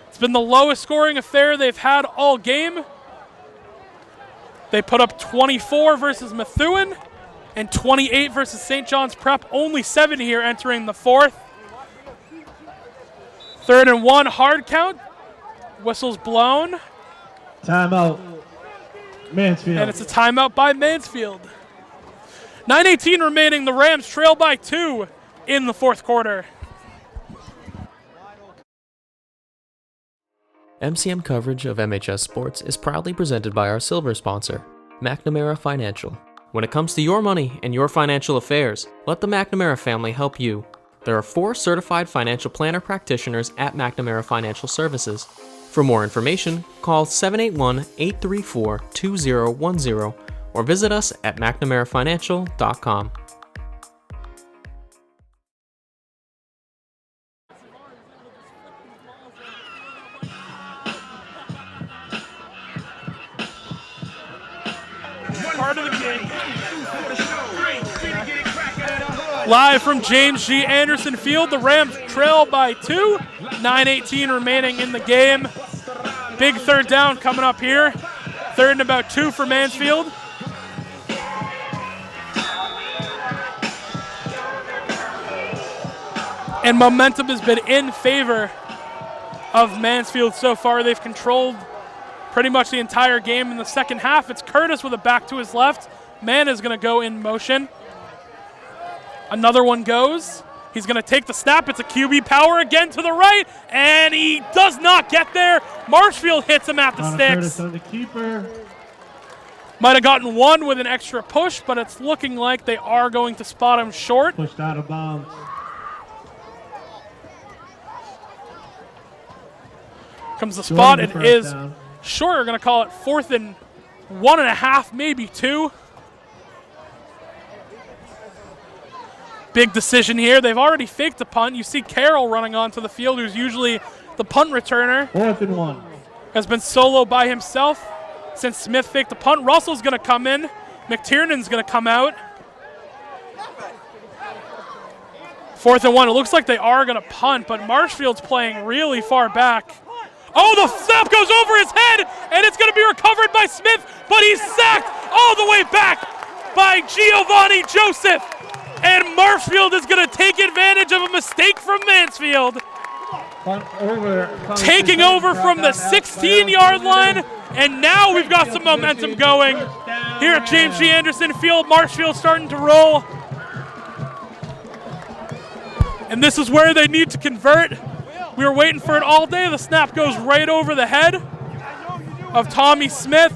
It's been the lowest scoring affair they've had all game. They put up 24 versus Methuen and 28 versus St. John's Prep. Only 7 here entering the fourth. 3rd and 1, hard count. Whistle's blown. Timeout, Mansfield. And it's a timeout by Mansfield. 9:18 remaining. The Rams trail by 2 in the fourth quarter. MCM coverage of MHS Sports is proudly presented by our silver sponsor, McNamara Financial. When it comes to your money and your financial affairs, let the McNamara family help you. There are 4 certified financial planner practitioners at McNamara Financial Services. For more information, call 781-834-2010 or visit us at McNamaraFinancial.com. Part of the game. Live from James G. Anderson Field, the Rams trail by 2. 9:18 remaining in the game. Big third down coming up here. 3rd and about 2 for Mansfield. And momentum has been in favor of Mansfield so far. They've controlled pretty much the entire game in the second half. It's Curtis with a back to his left. Man is going to go in motion. Another one goes. He's going to take the snap. It's a QB power again to the right, and he does not get there. Marshfield hits him at the sticks. On the keeper. Might have gotten one with an extra push, but it's looking like they are going to spot him short. Pushed out of bounds. Comes the spot. It is down. short. We're going to call it 4th and 1.5, maybe 2. Big decision here. They've already faked the punt. You see Carroll running onto the field, who's usually the punt returner. 4th and 1. Has been solo by himself since Smith faked the punt. Russell's going to come in. McTiernan's going to come out. 4th and 1. It looks like they are going to punt, but Marshfield's playing really far back. Oh, the snap goes over his head, and it's going to be recovered by Smith, but he's sacked all the way back by Giovanni Joseph. And Marshfield is going to take advantage of a mistake from Mansfield. Taking over from the 16-yard line, and now we've got some momentum going here at James G. Anderson Field. Marshfield starting to roll. And this is where they need to convert. We were waiting for it all day. The snap goes right over the head of Tommy Smith,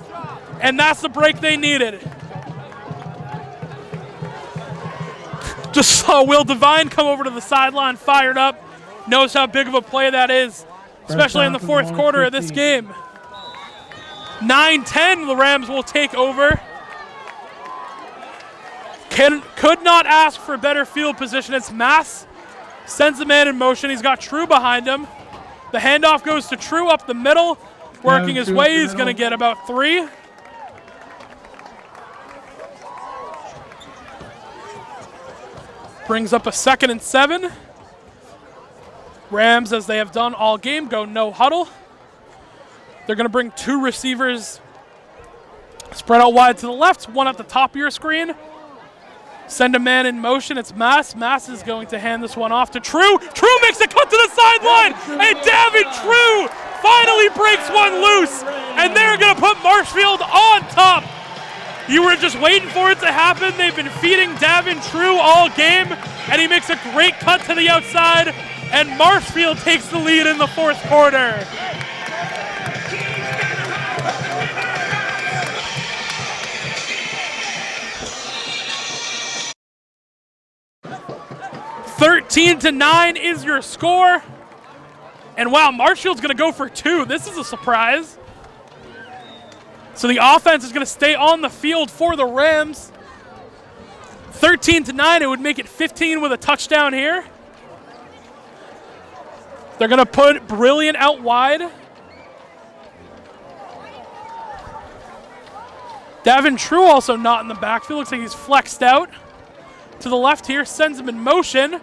and that's the break they needed. Just saw Will Devine come over to the sideline, fired up. Knows how big of a play that is, especially in the fourth quarter of this game. 9-10, the Rams will take over. Could not ask for better field position. It's Mass. Sends the man in motion. He's got True behind him. The handoff goes to True up the middle. Working his way. He's going to get about 3. Brings up a 2nd and 7. Rams, as they have done all game, go no huddle. They're going to bring 2 receivers spread out wide to the left, one at the top of your screen. Send a man in motion. It's Mass. Mass is going to hand this one off to True. True makes a cut to the sideline, and Davin True finally breaks one loose, and they're going to put Marshfield on top. You were just waiting for it to happen. They've been feeding Davin True all game, and he makes a great cut to the outside, and Marshfield takes the lead in the fourth quarter. (13-9) is your score. And wow, Marshfield's going to go for 2. This is a surprise. So the offense is going to stay on the field for the Rams. 13-9, it would make it 15 with a touchdown here. They're going to put Brilliant out wide. Davin True also not in the backfield. Looks like he's flexed out to the left here, sends him in motion.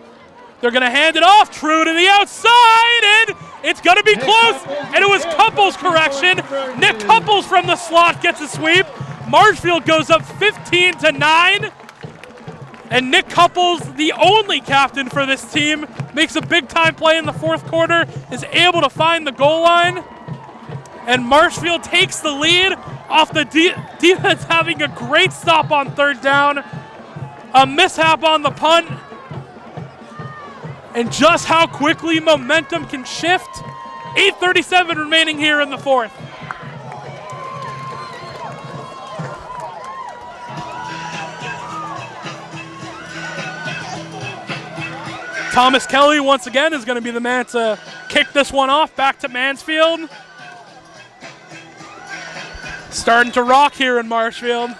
They're going to hand it off. True to the outside, and it's going to be close. And it was Couples' correction. Nick Couples from the slot gets a sweep. Marshfield goes up 15-9. And Nick Couples, the only captain for this team, makes a big-time play in the fourth quarter, is able to find the goal line. And Marshfield takes the lead off the defense having a great stop on 3rd down. A mishap on the punt. And just how quickly momentum can shift. 8:37 remaining here in the fourth. Thomas Kelly once again is going to be the man to kick this one off back to Mansfield. Starting to rock here in Marshfield.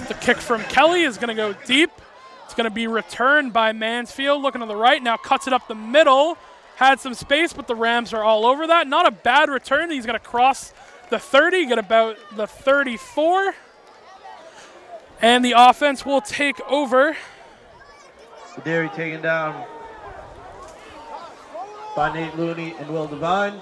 The kick from Kelly is going to go deep. It's going to be returned by Mansfield. Looking to the right, now cuts it up the middle. Had some space, but the Rams are all over that. Not a bad return. He's going to cross the 30, get about the 34. And the offense will take over Dairy taken down by Nate Looney and Will Devine.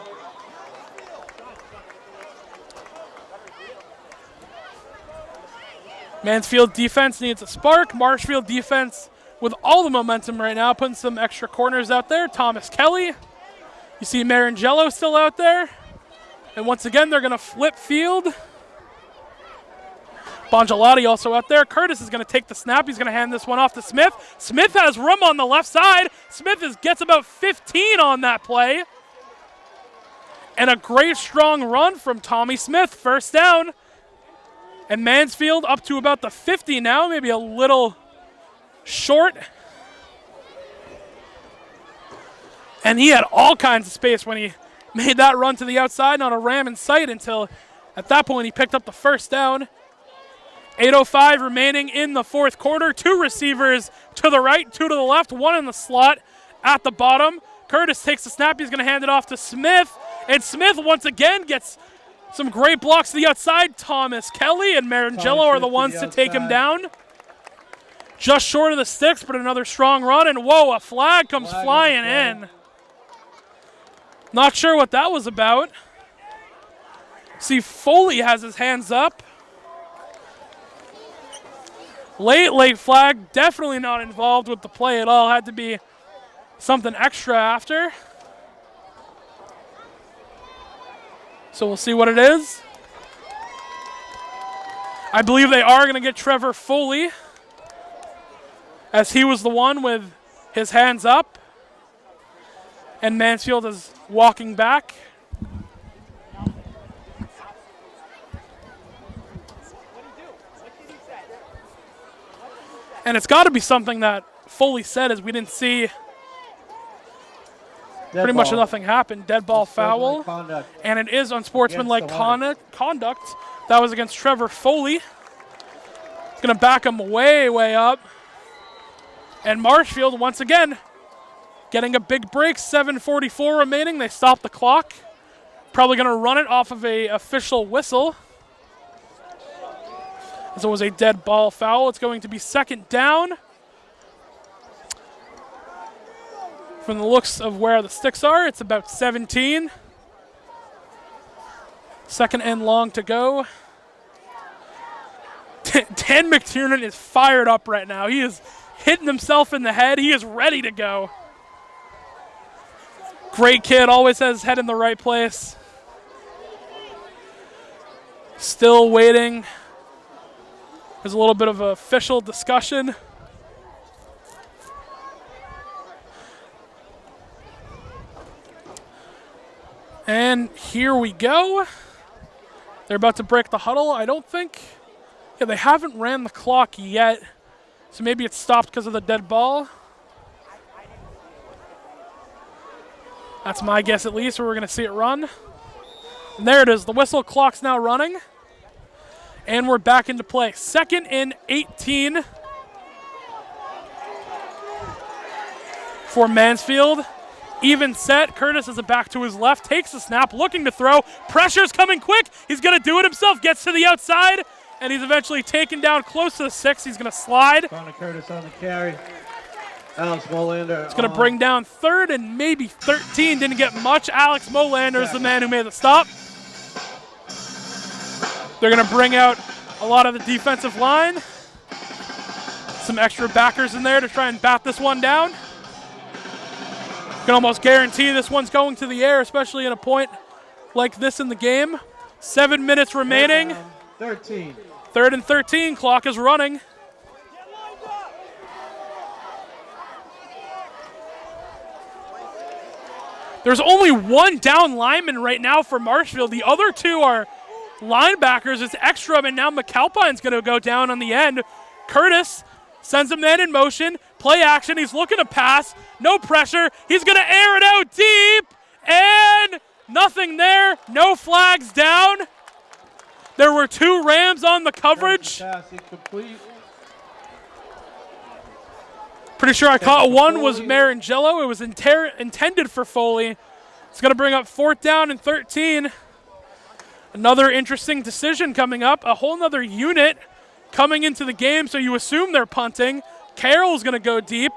Mansfield defense needs a spark. Marshfield defense with all the momentum right now, putting some extra corners out there. Thomas Kelly. You see Marangello still out there. And once again, they're going to flip field. Bongelati also out there. Curtis is going to take the snap. He's going to hand this one off to Smith. Smith has room on the left side. Smith gets about 15 on that play. And a great strong run from Tommy Smith. First down. And Mansfield up to about the 50 now, maybe a little short. And he had all kinds of space when he made that run to the outside, not a ram in sight until at that point he picked up the first down. 8:05 remaining in the fourth quarter. 2 receivers to the right, 2 to the left, 1 in the slot at the bottom. Curtis takes the snap. He's going to hand it off to Smith. And Smith once again gets some great blocks to the outside. Thomas Kelly and Marangello are the ones to take him down. Just short of the sticks, but another strong run. And whoa, a flag comes flying in. Not sure what that was about. See, Foley has his hands up. Late flag, definitely not involved with the play at all. Had to be something extra after. So we'll see what it is. I believe they are going to get Trevor Foley, as he was the one with his hands up. And Mansfield is walking back. And it's got to be something that Foley said, as we didn't see pretty much nothing happen. Dead ball foul. And it is unsportsmanlike conduct. That was against Trevor Foley. It's going to back him way up. And Marshfield, once again, getting a big break. 7:44 remaining. They stop the clock. Probably going to run it off of a official whistle, as it was a dead ball foul. It's going to be second down. From the looks of where the sticks are, it's about 17. Second and long to go. Dan McTiernan is fired up right now. He is hitting himself in the head. He is ready to go. Great kid, always has his head in the right place. Still waiting. There's a little bit of official discussion. And here we go. They're about to break the huddle. I don't think, they haven't ran the clock yet. So maybe it's stopped because of the dead ball. That's my guess at least, where we're going to see it run. And there it is. The whistle clock's now running. And we're back into play. 2nd and 18 for Mansfield. Even set. Curtis is back to his left. Takes the snap. Looking to throw. Pressure's coming quick. He's going to do it himself. Gets to the outside. And he's eventually taken down close to the 6. He's going to slide. Connor Curtis on the carry. Alex Molander. It's going to bring down 3rd and maybe 13. Didn't get much. Alex Molander is the man who made the stop. They're going to bring out a lot of the defensive line. Some extra backers in there to try and bat this one down. Can almost guarantee this one's going to the air, especially in a point like this in the game. 7 minutes remaining. 13. 3rd and 13. Clock is running. There's only one down lineman right now for Marshfield. The other 2 are linebackers. It's Ekstrom, and now McAlpine's going to go down on the end. Curtis sends a man in motion. Play action. He's looking to pass. No pressure. He's going to air it out deep. And nothing there. No flags down. There were 2 Rams on the coverage. Pretty sure I caught one was Marangello. It was intended for Foley. It's going to bring up 4th down and 13. Another interesting decision coming up. A whole nother unit coming into the game, so you assume they're punting. Carroll's going to go deep.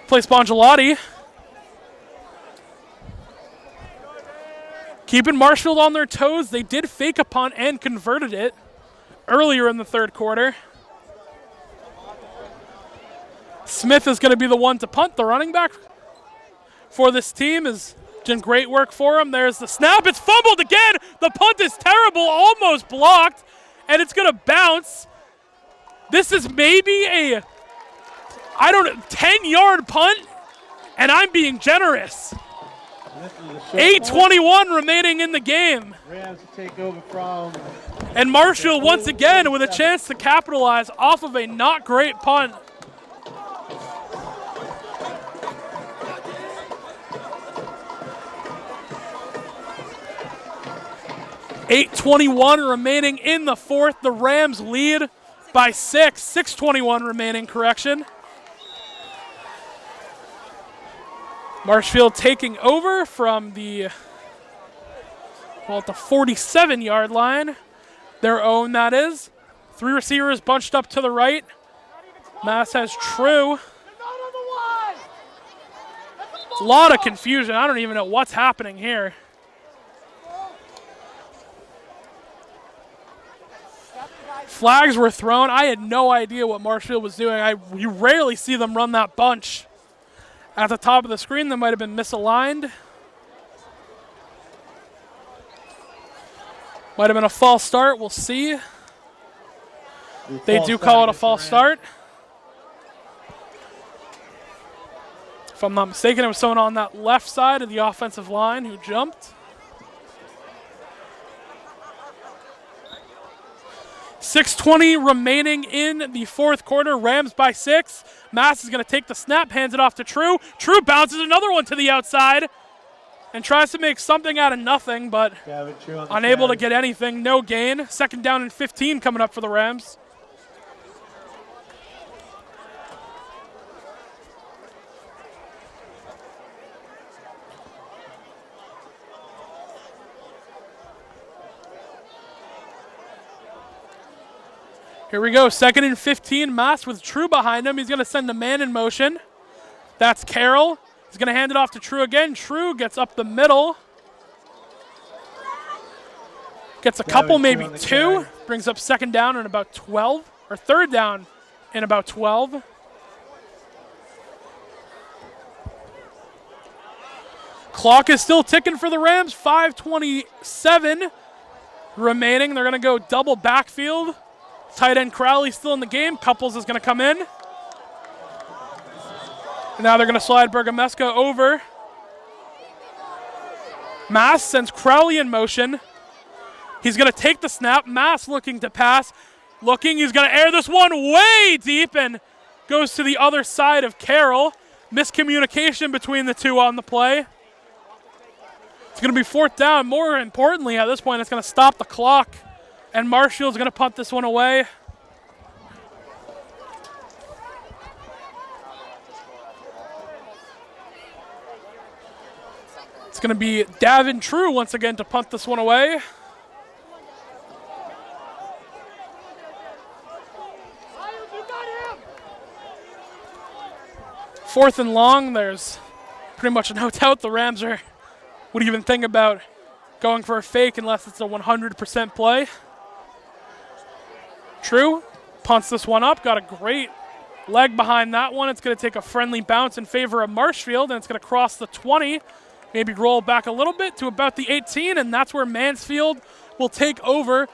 Play Spongelati. Keeping Marshfield on their toes. They did fake a punt and converted it earlier in the third quarter. Smith is going to be the one to punt. The running back for this team is doing great work for him. There's the snap. It's fumbled again. The punt is terrible, almost blocked, and it's going to bounce. This is maybe a, 10-yard punt, and I'm being generous. 8:21 remaining in the game. Rams take over from. And Marshfield once again with a chance to capitalize off of a not great punt. $8:21 remaining in the fourth. The Rams lead by 6. 6:21 remaining, correction. Marshfield taking over from the 47-yard line. Their own, that is. 3 receivers bunched up to the right. Mass has True. A lot of confusion. I don't even know what's happening here. Flags were thrown. I had no idea what Marshfield was doing. You rarely see them run that bunch. At the top of the screen, they might have been misaligned. Might have been a false start. We'll see. They do call it a false start. If I'm not mistaken, it was someone on that left side of the offensive line who jumped. 6:20 remaining in the fourth quarter. Rams by 6. Mass is going to take the snap, hands it off to True. True bounces another one to the outside and tries to make something out of nothing, but unable to get anything. No gain. 2nd down and 15 coming up for the Rams. Here we go, 2nd and 15, Mass with True behind him. He's going to send a man in motion. That's Carroll. He's going to hand it off to True again. True gets up the middle. Gets a couple, maybe 2. Brings up 2nd down and about 12, or 3rd down and about 12. Clock is still ticking for the Rams. 5:27 remaining. They're going to go double backfield. Tight end Crowley still in the game. Couples is going to come in. And now they're going to slide Bergamesca over. Mass sends Crowley in motion. He's going to take the snap. Mass looking to pass. He's going to air this one way deep and goes to the other side of Carroll. Miscommunication between the two on the play. It's going to be 4th down. More importantly, at this point, it's going to stop the clock. And Marshfield's going to punt this one away. It's going to be Davin True once again to punt this one away. Fourth and long, there's pretty much no doubt the Rams would even think about going for a fake unless it's a 100% play. True punts this one up, got a great leg behind that one. It's going to take a friendly bounce in favor of Marshfield, and it's going to cross the 20, maybe roll back a little bit to about the 18, and that's where Mansfield will take over.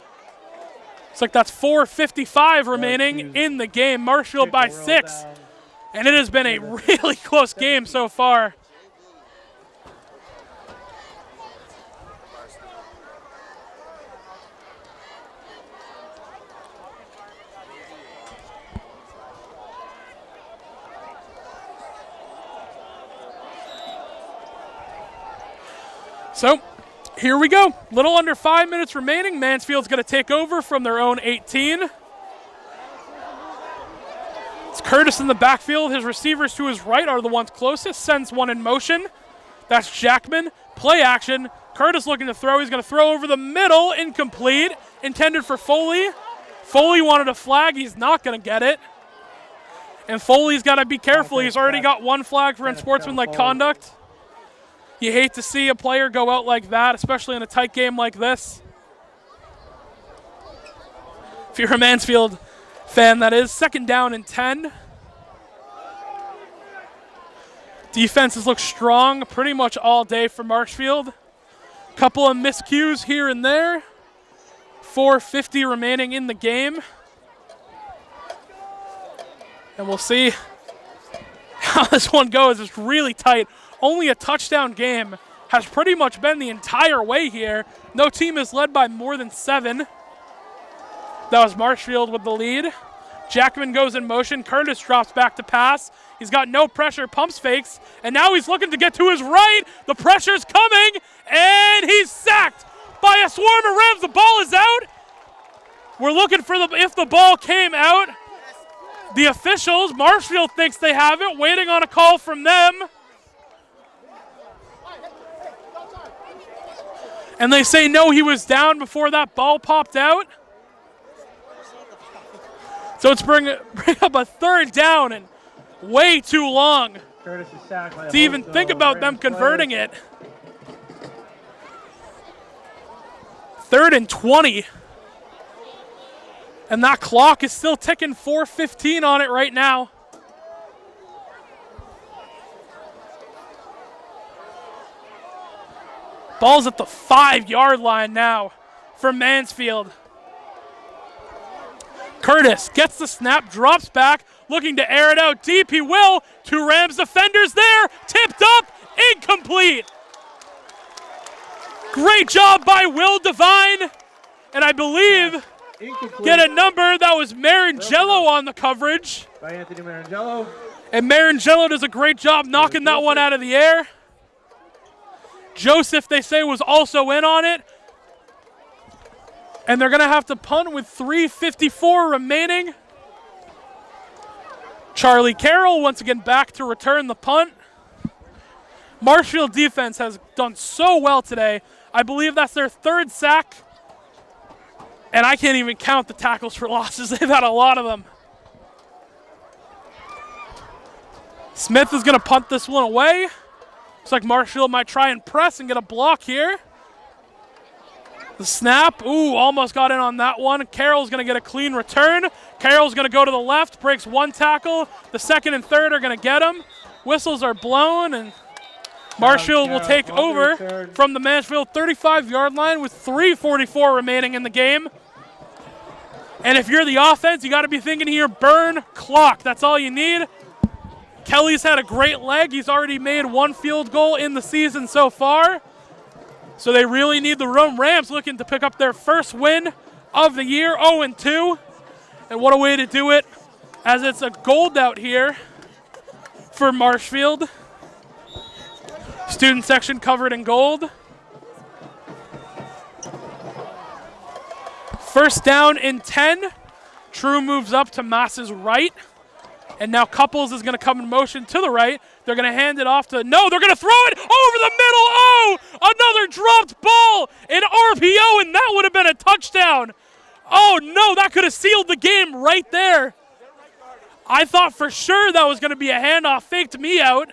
It's like that's 4:55 remaining in the game. Marshfield by 6, and it has been a really close game so far. So, here we go. Little under 5 minutes remaining. Mansfield's going to take over from their own 18. It's Curtis in the backfield. His receivers to his right are the ones closest. Sends one in motion. That's Jackman. Play action. Curtis looking to throw. He's going to throw over the middle. Incomplete. Intended for Foley. Foley wanted a flag. He's not going to get it. And Foley's got to be careful. He's already got one flag for unsportsmanlike conduct. You hate to see a player go out like that, especially in a tight game like this. If you're a Mansfield fan, that is. 2nd down and 10. Defenses look strong pretty much all day for Marshfield. Couple of miscues here and there. 4:50 remaining in the game. And we'll see how this one goes. It's really tight. Only a touchdown game has pretty much been the entire way here. No team is led by more than 7. That was Marshfield with the lead. Jackman goes in motion. Curtis drops back to pass. He's got no pressure, pumps fakes, and now he's looking to get to his right. The pressure's coming, and he's sacked by a swarm of Rams. The ball is out. We're looking for if the ball came out. The officials, Marshfield thinks they have it, waiting on a call from them. And they say no, he was down before that ball popped out. So it's bring up a 3rd down and way too long to even think about them converting it. 3rd and 20. And that clock is still ticking. 4:15 on it right now. Ball's at the 5-yard line now for Mansfield. Curtis gets the snap, drops back, looking to air it out deep. He will. 2 Rams defenders there. Tipped up. Incomplete. Great job by Will Devine. And I believe get a number. That was Marangello on the coverage. By Anthony Marangello. And Marangello does a great job knocking that one out of the air. Joseph, they say, was also in on it. And they're going to have to punt with 3:54 remaining. Charlie Carroll once again back to return the punt. Marshfield defense has done so well today. I believe that's their 3rd sack. And I can't even count the tackles for losses. They've had a lot of them. Smith is going to punt this one away. Looks like Marshfield might try and press and get a block here. The snap, almost got in on that one. Carroll's going to get a clean return. Carroll's going to go to the left, breaks 1 tackle. The 2nd and 3rd are going to get him. Whistles are blown, and Marshfield will take over from the Mansfield 35-yard line with 3:44 remaining in the game. And if you're the offense, you got to be thinking here, burn clock. That's all you need. Kelly's had a great leg. He's already made 1 field goal in the season so far. So they really need the room. Rams looking to pick up their first win of the year, 0-2. And what a way to do it, as it's a gold out here for Marshfield. Student section covered in gold. 1st down and 10. True moves up to Mass's right. And now Couples is going to come in motion to the right. They're going to hand it off to, no, they're going to throw it over the middle. Oh, another dropped ball, an RPO, and that would have been a touchdown. Oh, no, that could have sealed the game right there. I thought for sure that was going to be a handoff, faked me out.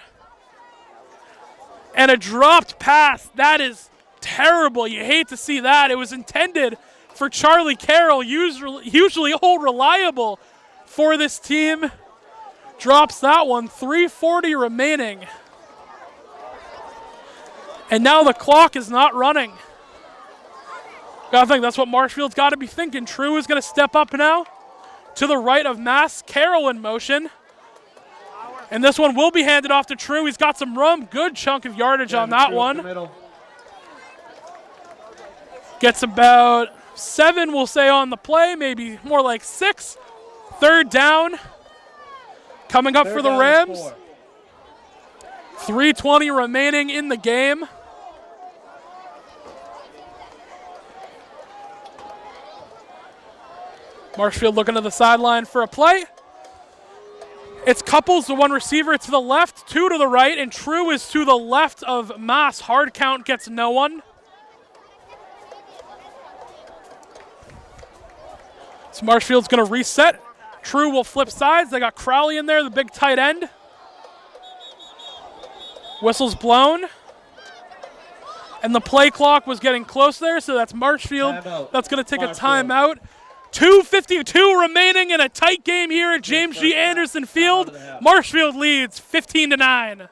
And a dropped pass. That is terrible. You hate to see that. It was intended for Charlie Carroll, usually all reliable for this team. Drops that one, 3:40 remaining. And now the clock is not running. I think that's what Marshfield's got to be thinking. True is going to step up now to the right of Mass. Carroll in motion. And this one will be handed off to True. He's got some room. Good chunk of yardage on that one. Gets about 7, we'll say, on the play. Maybe more like 6. 3rd down. Coming up for the Rams. 3:20 remaining in the game. Marshfield looking to the sideline for a play. It's Couples, the 1 receiver to the left, 2 to the right, and True is to the left of Mass. Hard count gets no one. So Marshfield's going to reset True will flip sides. They got Crowley in there, the big tight end. Whistle's blown. And the play clock was getting close there, so that's Marshfield. That's going to take a timeout. 2:52 remaining in a tight game here at James G. Anderson Field. Marshfield leads 15-9.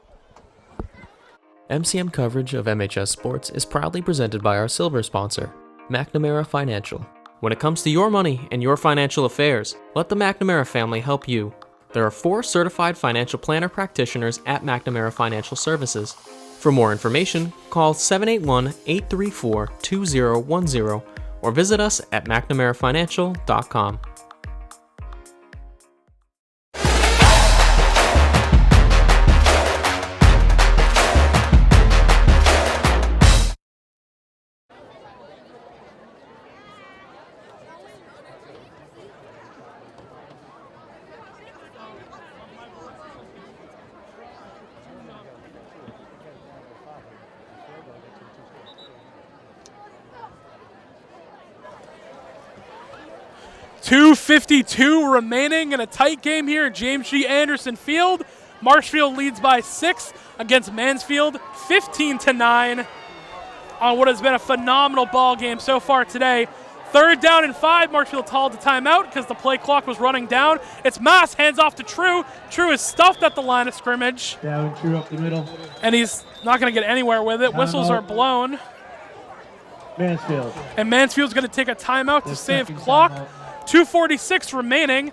MCM coverage of MHS Sports is proudly presented by our silver sponsor, McNamara Financial. When it comes to your money and your financial affairs, let the McNamara family help you. There are 4 certified financial planner practitioners at McNamara Financial Services. For more information, call 781-834-2010 or visit us at McNamaraFinancial.com. .252 remaining in a tight game here at James G. Anderson Field. Marshfield leads by 6 against Mansfield, 15-9 on what has been a phenomenal ball game so far today. 3rd down and 5. Marshfield called the timeout because the play clock was running down. It's Mass, hands off to True. True is stuffed at the line of scrimmage. Down True up the middle. And he's not going to get anywhere with it. Whistles are blown. Mansfield. And Mansfield's going to take a timeout to save clock. 2:46 remaining,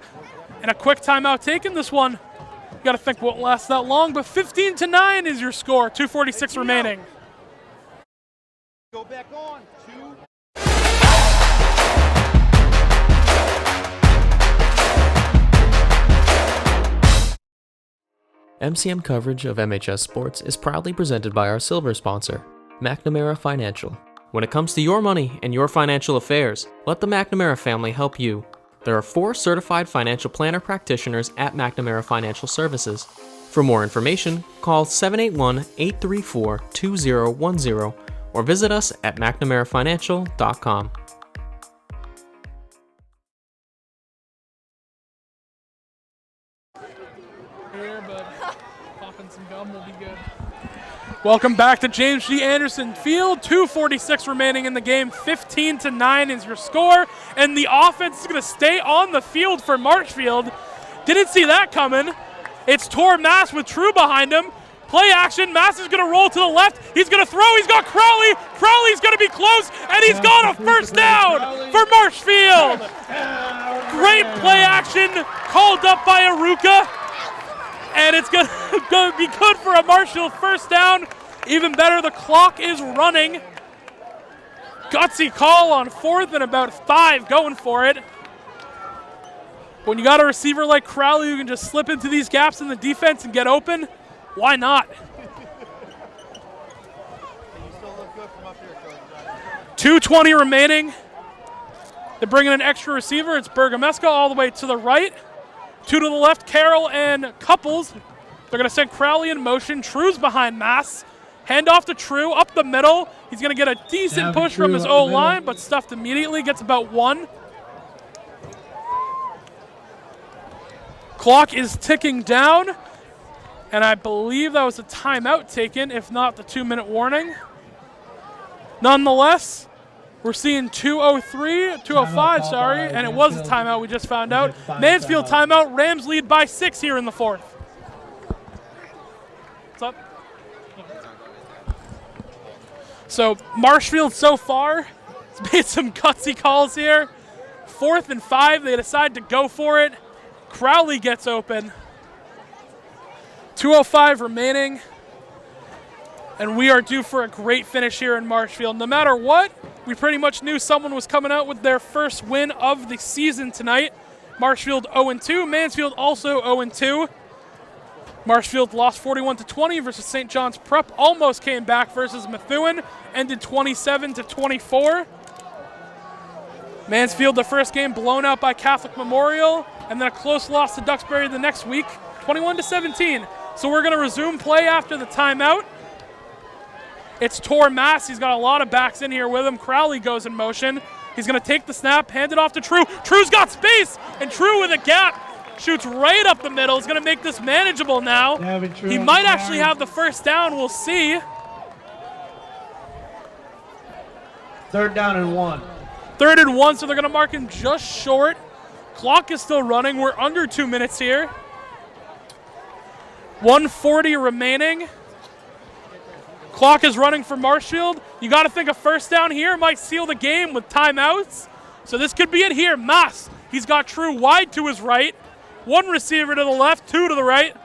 and a quick timeout taken. This one, you got to think won't last that long, but 15-9 is your score. 2:46 remaining. Go back on. 2. MCM coverage of MHS Sports is proudly presented by our silver sponsor, McNamara Financial. When it comes to your money and your financial affairs, let the McNamara family help you. There are 4 certified financial planner practitioners at McNamara Financial Services. For more information, call 781-834-2010 or visit us at McNamaraFinancial.com. Here, but popping some gum will be good. Welcome back to James G. Anderson Field. 2:46 remaining in the game. 15-9 is your score. And the offense is going to stay on the field for Marshfield. Didn't see that coming. It's Tor Mass with True behind him. Play action. Mass is going to roll to the left. He's going to throw. He's got Crowley. Crowley's going to be close. And he's got a first down for Marshfield. Great play action called up by Aruka. And it's going to be good for a Marshfield first down. Even better, the clock is running. Gutsy call on 4th and about 5 going for it. When you got a receiver like Crowley who can just slip into these gaps in the defense and get open, why not? 2:20 remaining. They're bringing an extra receiver. It's Bergameska all the way to the right. 2 to the left, Carroll and Couples. They're going to send Crowley in motion. True's behind Mass. Hand off to True, up the middle. He's going to get a decent push from his O-line, but stuffed immediately. Gets about 1. Clock is ticking down, and I believe that was a timeout taken, if not the 2-minute warning. Nonetheless, we're seeing 2:05, sorry, and it was a timeout we just found out. Mansfield timeout, Rams lead by 6 here in the 4th. What's up? So Marshfield so far has made some gutsy calls here. 4th and 5, they decide to go for it. Crowley gets open. 2:05 remaining. And we are due for a great finish here in Marshfield. No matter what, we pretty much knew someone was coming out with their first win of the season tonight. Marshfield 0-2, Mansfield also 0-2. Marshfield lost 41-20 versus St. John's Prep. Almost came back versus Methuen, ended 27-24. Mansfield, the first game blown out by Catholic Memorial, and then a close loss to Duxbury the next week, 21-17. So we're going to resume play after the timeout. It's Tor Mass. He's got a lot of backs in here with him. Crowley goes in motion. He's going to take the snap, hand it off to True. True's got space, and True with a gap shoots right up the middle. He's going to make this manageable now. He might actually have the first down. We'll see. 3rd down and 1. 3rd and 1, so they're going to mark him just short. Clock is still running. We're under 2 minutes here. 1:40 remaining. Clock is running for Marshfield. You got to think a first down here might seal the game with timeouts. So this could be it here. Mass, he's got True wide to his right. 1 receiver to the left, 2 to the right.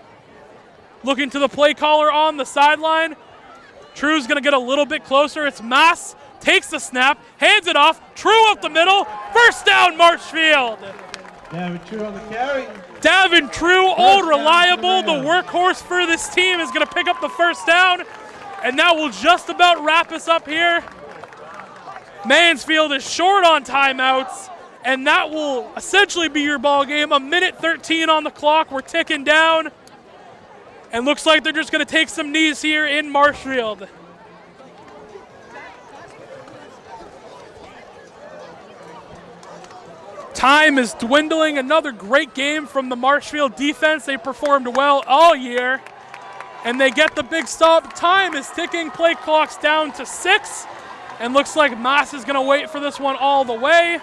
Looking to the play caller on the sideline. True's going to get a little bit closer. It's Mass, takes the snap, hands it off. True up the middle. First down, Marshfield. Davin True on the carry. Davin True, old reliable, the workhorse for this team, is going to pick up the first down. And that will just about wrap us up here. Mansfield is short on timeouts, and that will essentially be your ball game. 1:13 on the clock. We're ticking down. And looks like they're just going to take some knees here in Marshfield. Time is dwindling. Another great game from the Marshfield defense. They performed well all year. And they get the big stop. Time is ticking. Play clock's down to 6. And looks like Mass is going to wait for this one all the way.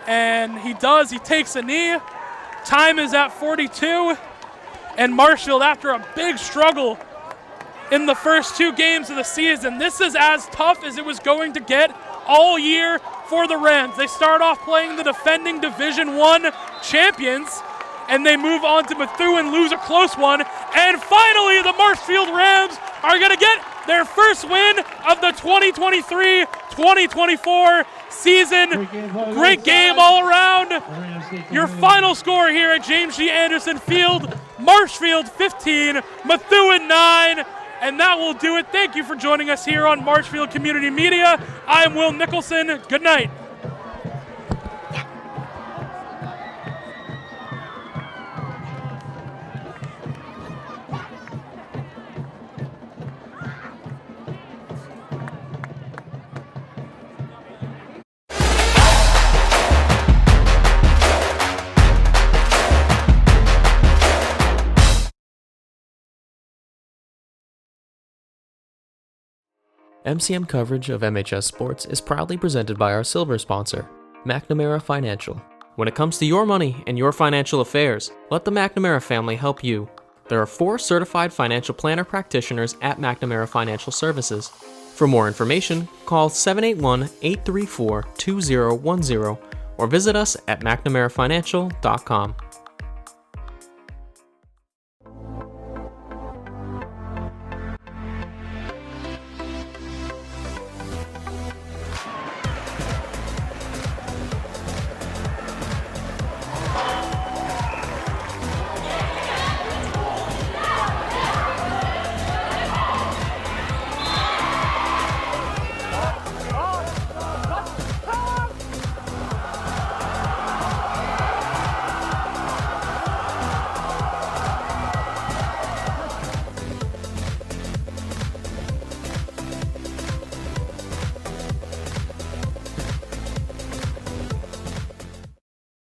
And he does. He takes a knee. Time is at 42. And Marshfield, after a big struggle in the first 2 games of the season, this is as tough as it was going to get all year for the Rams. They start off playing the defending Division I champions, and they move on to Methuen, lose a close one. And finally, the Marshfield Rams are going to get their first win of the 2023-2024 season. Great game all around. Your final score here at James G. Anderson Field, Marshfield 15, Methuen 9. And that will do it. Thank you for joining us here on Marshfield Community Media. I'm Will Nicholson. Good night. MCM coverage of MHS Sports is proudly presented by our silver sponsor, McNamara Financial. When it comes to your money and your financial affairs, let the McNamara family help you. There are 4 certified financial planner practitioners at McNamara Financial Services. For more information, call 781-834-2010 or visit us at McNamaraFinancial.com.